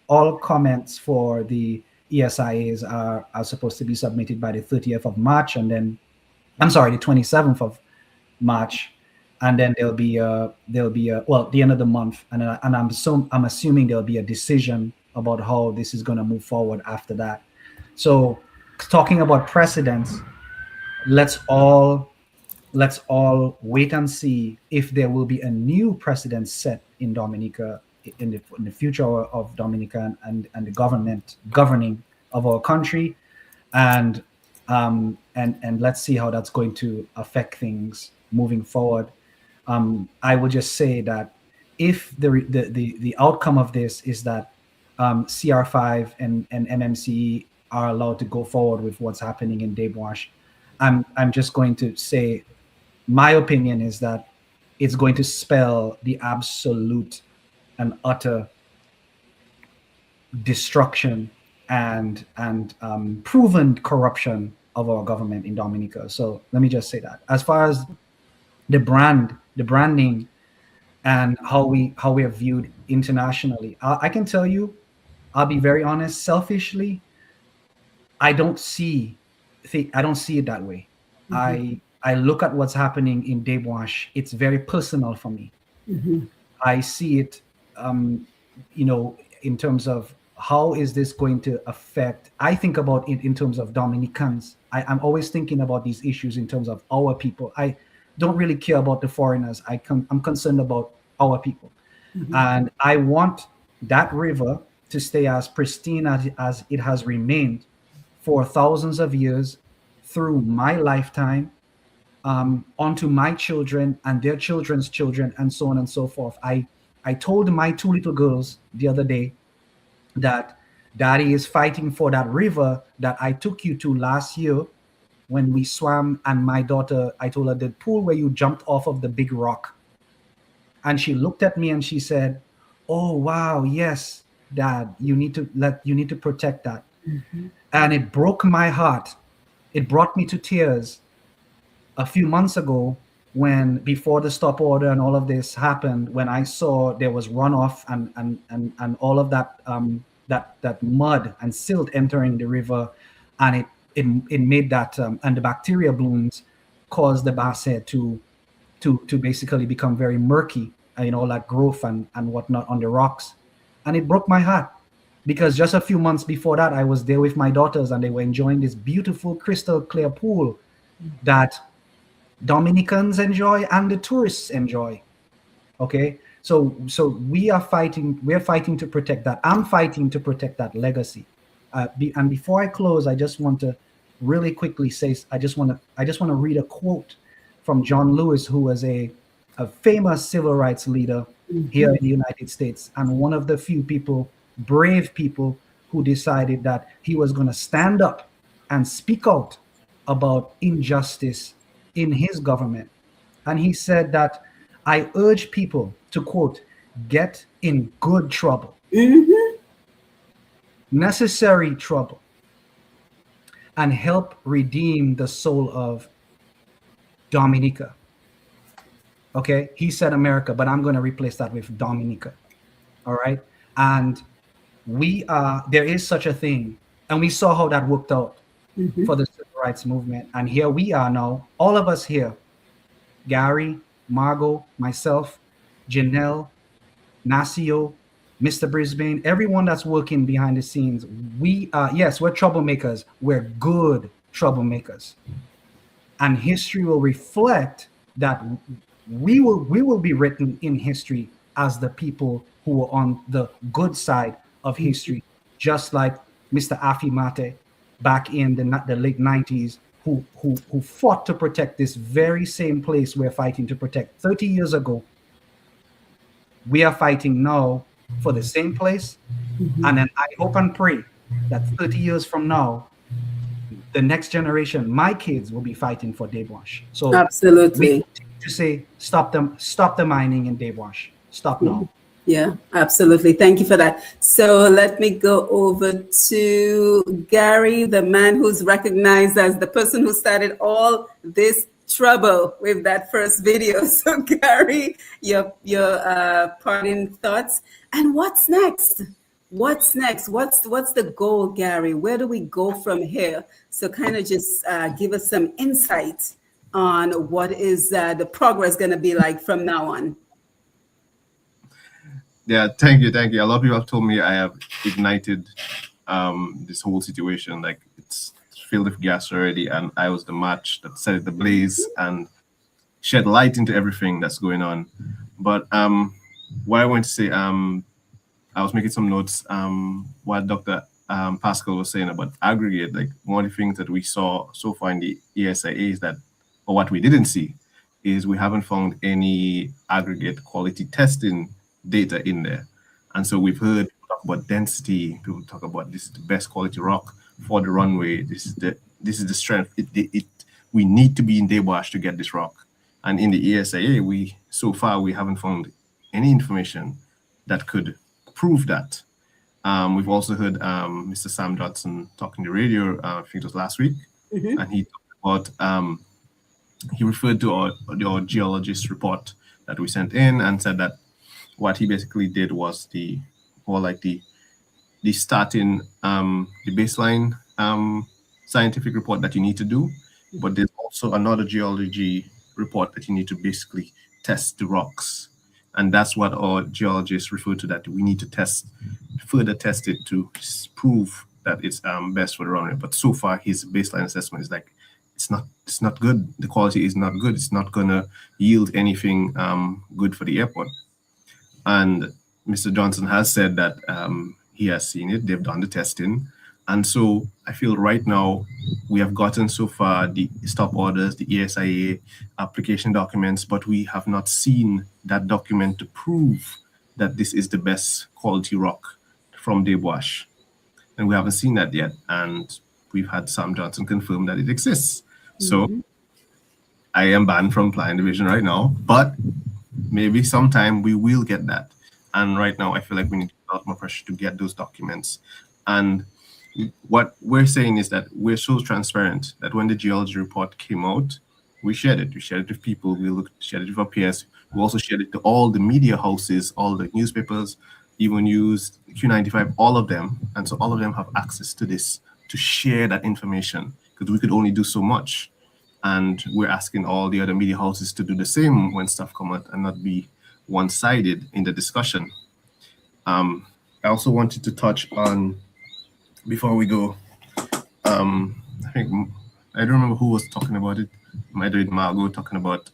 all comments for the ESIAs are supposed to be submitted by the 30th of March, and then the 27th of March, and then there'll be the end of the month, and I'm assuming there'll be a decision about how this is going to move forward after that. So, talking about precedents, let's all wait and see if there will be a new precedent set in Dominica in the future of Dominica and the governing of our country, and let's see how that's going to affect things moving forward. I will just say that if the outcome of this is that CR5 and MMCE are allowed to go forward with what's happening in Daywash, I'm just going to say my opinion is that it's going to spell the absolute and utter destruction and proven corruption of our government in Dominica. So let me just say that. As far as the branding, and how we are viewed internationally, I can tell you, I'll be very honest, selfishly, I don't see it that way. Mm-hmm. I look at what's happening in Daywash. It's very personal for me. Mm-hmm. I see it, in terms of how is this going to affect, I think about it in terms of Dominicans. I'm always thinking about these issues in terms of our people. I don't really care about the foreigners. I'm concerned about our people. And I want that river to stay as pristine as it has remained for thousands of years through my lifetime, onto my children and their children's children, and so on and so forth. I told my 2 little girls the other day that Daddy is fighting for that river that I took you to last year when we swam, and my daughter, I told her, the pool where you jumped off of the big rock. And she looked at me and she said, "Oh wow, yes, Dad, you need to protect that." And it broke my heart. It brought me to tears a few months ago, when before the stop order and all of this happened, when I saw there was runoff and all of that that mud and silt entering the river, and it made that and the bacteria blooms caused the basset to basically become very murky, like growth and whatnot on the rocks. And it broke my heart, because just a few months before that, I was there with my daughters and they were enjoying this beautiful crystal clear pool that Dominicans enjoy and the tourists enjoy. Okay, so we're fighting to protect that. I'm fighting to protect that legacy. And before I close, I just want to really quickly say, I just want to read a quote from John Lewis, who was a famous civil rights leader here in the United States, and one of the few brave people who decided that he was going to stand up and speak out about injustice in his government. And he said that, "I urge people to," quote, "get in good trouble, necessary trouble, and help redeem the soul of Dominica." Okay, he said America, but I'm going to replace that with Dominica. All right, and there is such a thing, and we saw how that worked out for the civil rights movement. And here we are now, all of us here, Garry, Margaux, myself, Janelle, Nasio, Mr. Brisbane, everyone that's working behind the scenes. We are, yes, we're troublemakers. We're good troublemakers. And history will reflect that we will be written in history as the people who were on the good side of history, just like Mr. Afi Mate back in the late 90s, who fought to protect this very same place we're fighting to protect 30 years ago. We are fighting now for the same place. And then I hope and pray that 30 years from now, the next generation, my kids, will be fighting for Deux Branches. So absolutely, to say, stop the mining in Deux Branches. Stop now. Yeah, absolutely. Thank you for that. So let me go over to Garry, the man who's recognized as the person who started all this trouble with that first video. So Garry, your parting thoughts, and what's next? What's next? What's the goal, Garry? Where do we go from here? So kind of just give us some insight on what is the progress going to be like from now on. Yeah, thank you. A lot of people have told me I have ignited this whole situation. Like, it's filled with gas already, and I was the match that set it ablaze and shed light into everything that's going on. But what I want to say, I was making some notes. What Dr. Pascal was saying about aggregate. Like, one of the things that we saw so far in the ESIA is that, or what we didn't see, is we haven't found any aggregate quality testing data in there. And so we've heard people talk about density. People talk about this is the best quality rock for the runway. This is the strength. We need to be in Deux Branches to get this rock. And in the ESIA, so far we haven't found any information that could prove that. We've also heard Mr. Sam Johnson talking on the radio, I think it was last week, and he talked about, he referred to our geologist report that we sent in and said that what he basically did was the starting, the baseline scientific report that you need to do, but there's also another geology report that you need to basically test the rocks And that's what our geologists refer to, that we need to further test it to prove that it's best for the runway. But so far, his baseline assessment is like, it's not good. The quality is not good. It's not gonna yield anything good for the airport. And Mr. Johnson has said that he has seen it. They've done the testing. And so I feel right now we have gotten so far the stop orders, the ESIA application documents, but we have not seen that document to prove that this is the best quality rock from Deux Branches. And we haven't seen that yet. And we've had Sam Johnson confirm that it exists. So I am banned from flying division right now, but maybe sometime we will get that. And right now I feel like we need a lot more pressure to get those documents. And what we're saying is that we're so transparent that when the geology report came out, we shared it. We shared it with people. We shared it with our peers. We also shared it to all the media houses, all the newspapers, even News, Q95, all of them. And so all of them have access to this, to share that information, because we could only do so much. And we're asking all the other media houses to do the same when stuff come out and not be one-sided in the discussion. I also wanted to touch on, before we go, I think, I don't remember who was talking about it. Might have been Margaux talking about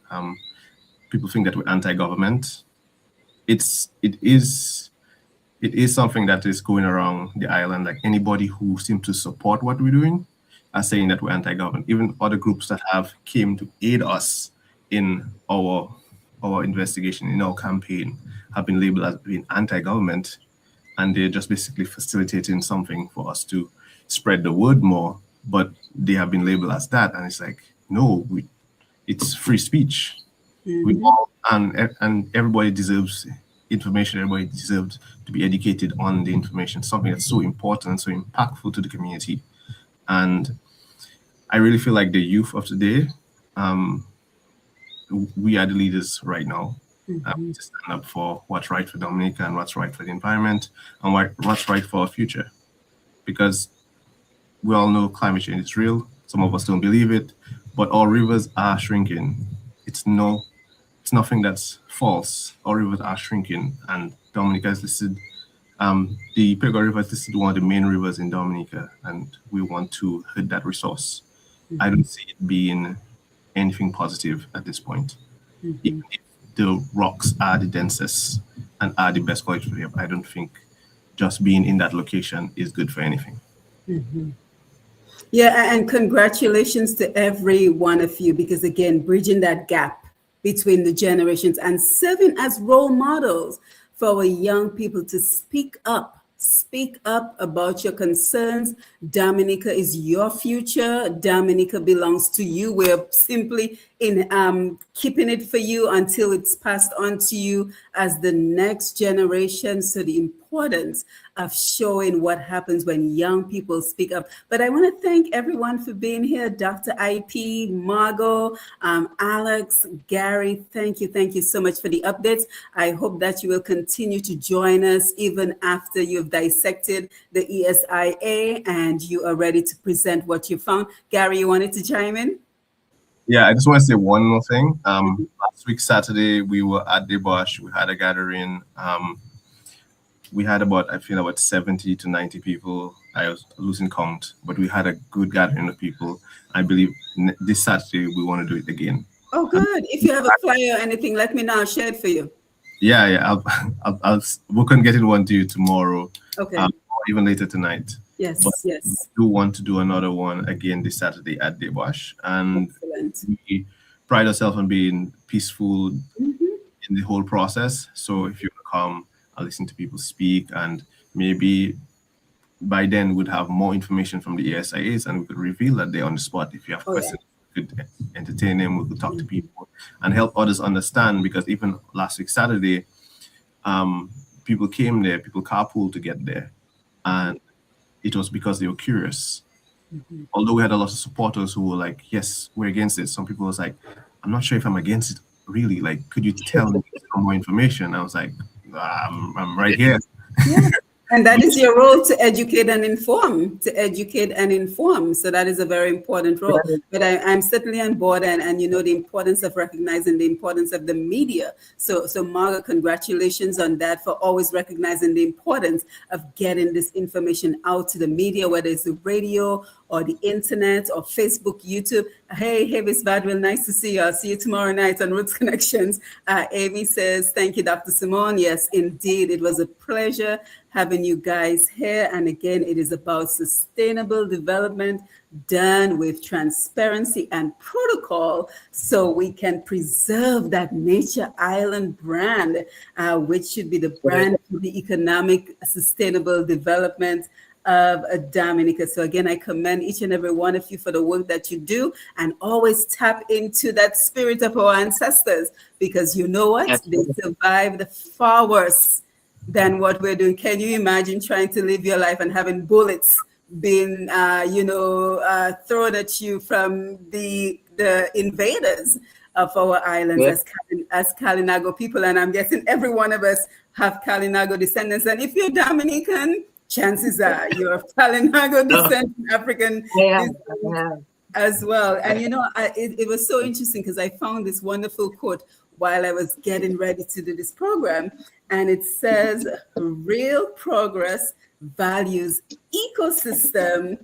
people think that we're anti-government. It is something that is going around the island. Like, anybody who seems to support what we're doing are saying that we're anti-government. Even other groups that have came to aid us in our investigation, in our campaign, have been labeled as being anti-government, and they're just basically facilitating something for us to spread the word more, but they have been labeled as that. And it's like, no, it's free speech. We all, and everybody deserves information. Everybody deserves to be educated on the information, something that's so important, so impactful to the community. And I really feel like the youth of today, we are the leaders right now. To stand up for what's right for Dominica and what's right for the environment and what's right for our future. Because we all know climate change is real. Some of us don't believe it, but our rivers are shrinking. It's nothing that's false. Our rivers are shrinking, and Dominica is listed. The Eipigh River is listed one of the main rivers in Dominica, and we want to hit that resource. I don't see it being anything positive at this point. Even if the rocks are the densest and are the best quality for them, I don't think just being in that location is good for anything. Yeah, and congratulations to every one of you, because again, bridging that gap between the generations and serving as role models for our young people to speak up about your concerns. Dominica is your future. Dominica belongs to you. We're simply in keeping it for you until it's passed on to you as the next generation. So the importance of showing what happens when young people speak up. But I want to thank everyone for being here. Dr. Eipigh, Margaux, Alex, Garry, thank you so much for the updates. I hope that you will continue to join us even after you've dissected the ESIA and you are ready to present what you found. Garry, you wanted to chime in? Yeah, I just want to say one more thing. Last week, Saturday, we were at Deux Branches. We had a gathering. We had about 70 to 90 people. I was losing count, but we had a good gathering of people. I believe this Saturday we want to do it again. Oh, good. If you have a flyer or anything, let me know. I'll share it for you. Yeah. I'll work on getting one to you tomorrow. Okay. Or even later tonight. Yes. But we do want to do another one again this Saturday at Deux Branches. And excellent. we pride ourselves on being peaceful in the whole process. So if you come, I'll listen to people speak, and maybe by then we'd have more information from the ESIAs and we could reveal that they're on the spot. If you have questions, we could entertain them, we could talk to people and help others understand, because even last week, Saturday, people came there, people carpooled to get there, and it was because they were curious. Although we had a lot of supporters who were like, yes, we're against it. Some people was like, I'm not sure if I'm against it, really. Like, could you tell me some more information? I was like, I'm right here. And that is your role, to educate and inform, So that is a very important role. But I'm certainly on board, and you know, the importance of recognizing the importance of the media. So Margaux, congratulations on that, for always recognizing the importance of getting this information out to the media, whether it's the radio or the internet or Facebook, YouTube. Hey, Miss Badwell, nice to see you. I'll see you tomorrow night on Roots Connections. Amy says, thank you, Dr. Simone. Yes, indeed. It was a pleasure having you guys here. And again, it is about sustainable development done with transparency and protocol, so we can preserve that Nature Island brand, which should be the brand for the economic sustainable development of Dominica. So again, I commend each and every one of you for the work that you do, and always tap into that spirit of our ancestors, because you know what? Absolutely. They survived far worse than what we're doing. Can you imagine trying to live your life and having bullets being, thrown at you from the invaders of our islands, as Kalinago people? And I'm guessing every one of us have Kalinago descendants. And if you're Dominican, chances are you're of Kalinago descent, African descent as well. And you know, it was so interesting, because I found this wonderful quote while I was getting ready to do this program. And it says, real progress values ecosystem,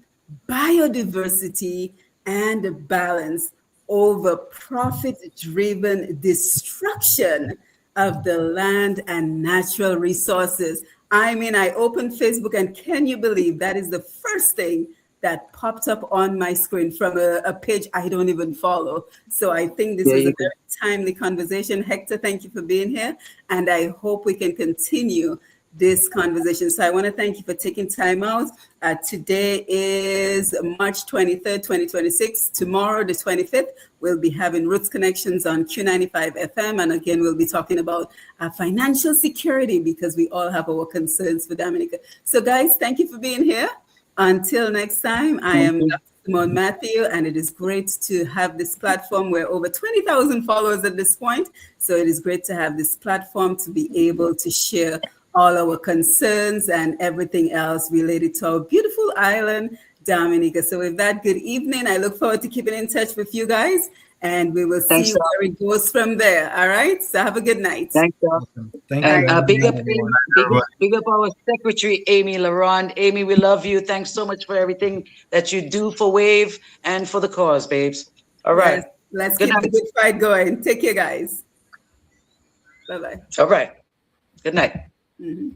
biodiversity, and balance over profit-driven destruction of the land and natural resources. I mean, I opened Facebook, and can you believe that is the first thing that popped up on my screen from a page I don't even follow. So I think this was a very timely conversation. Hector, thank you for being here. And I hope we can continue this conversation. So I want to thank you for taking time out. Today is March 23rd, 2026. Tomorrow, the 25th, we'll be having Roots Connections on Q95 FM. And again, we'll be talking about financial security, because we all have our concerns for Dominica. So guys, thank you for being here. Until next time, I am Dr. Simone Matthew, and it is great to have this platform. We're over 20,000 followers at this point. So it is great to have this platform to be able to share all our concerns and everything else related to our beautiful island, Dominica. So with that, good evening. I look forward to keeping in touch with you guys, and we will see where it goes from there. All right. So have a good night. Thanks, awesome. Thank and you. big up our secretary, Amy LaRonde. Amy, we love you. Thanks so much for everything that you do for WAVE and for the cause, babes. All right. Yes, let's keep the good fight going. Take care, guys. Bye-bye. All right. Good night. Mm-hmm.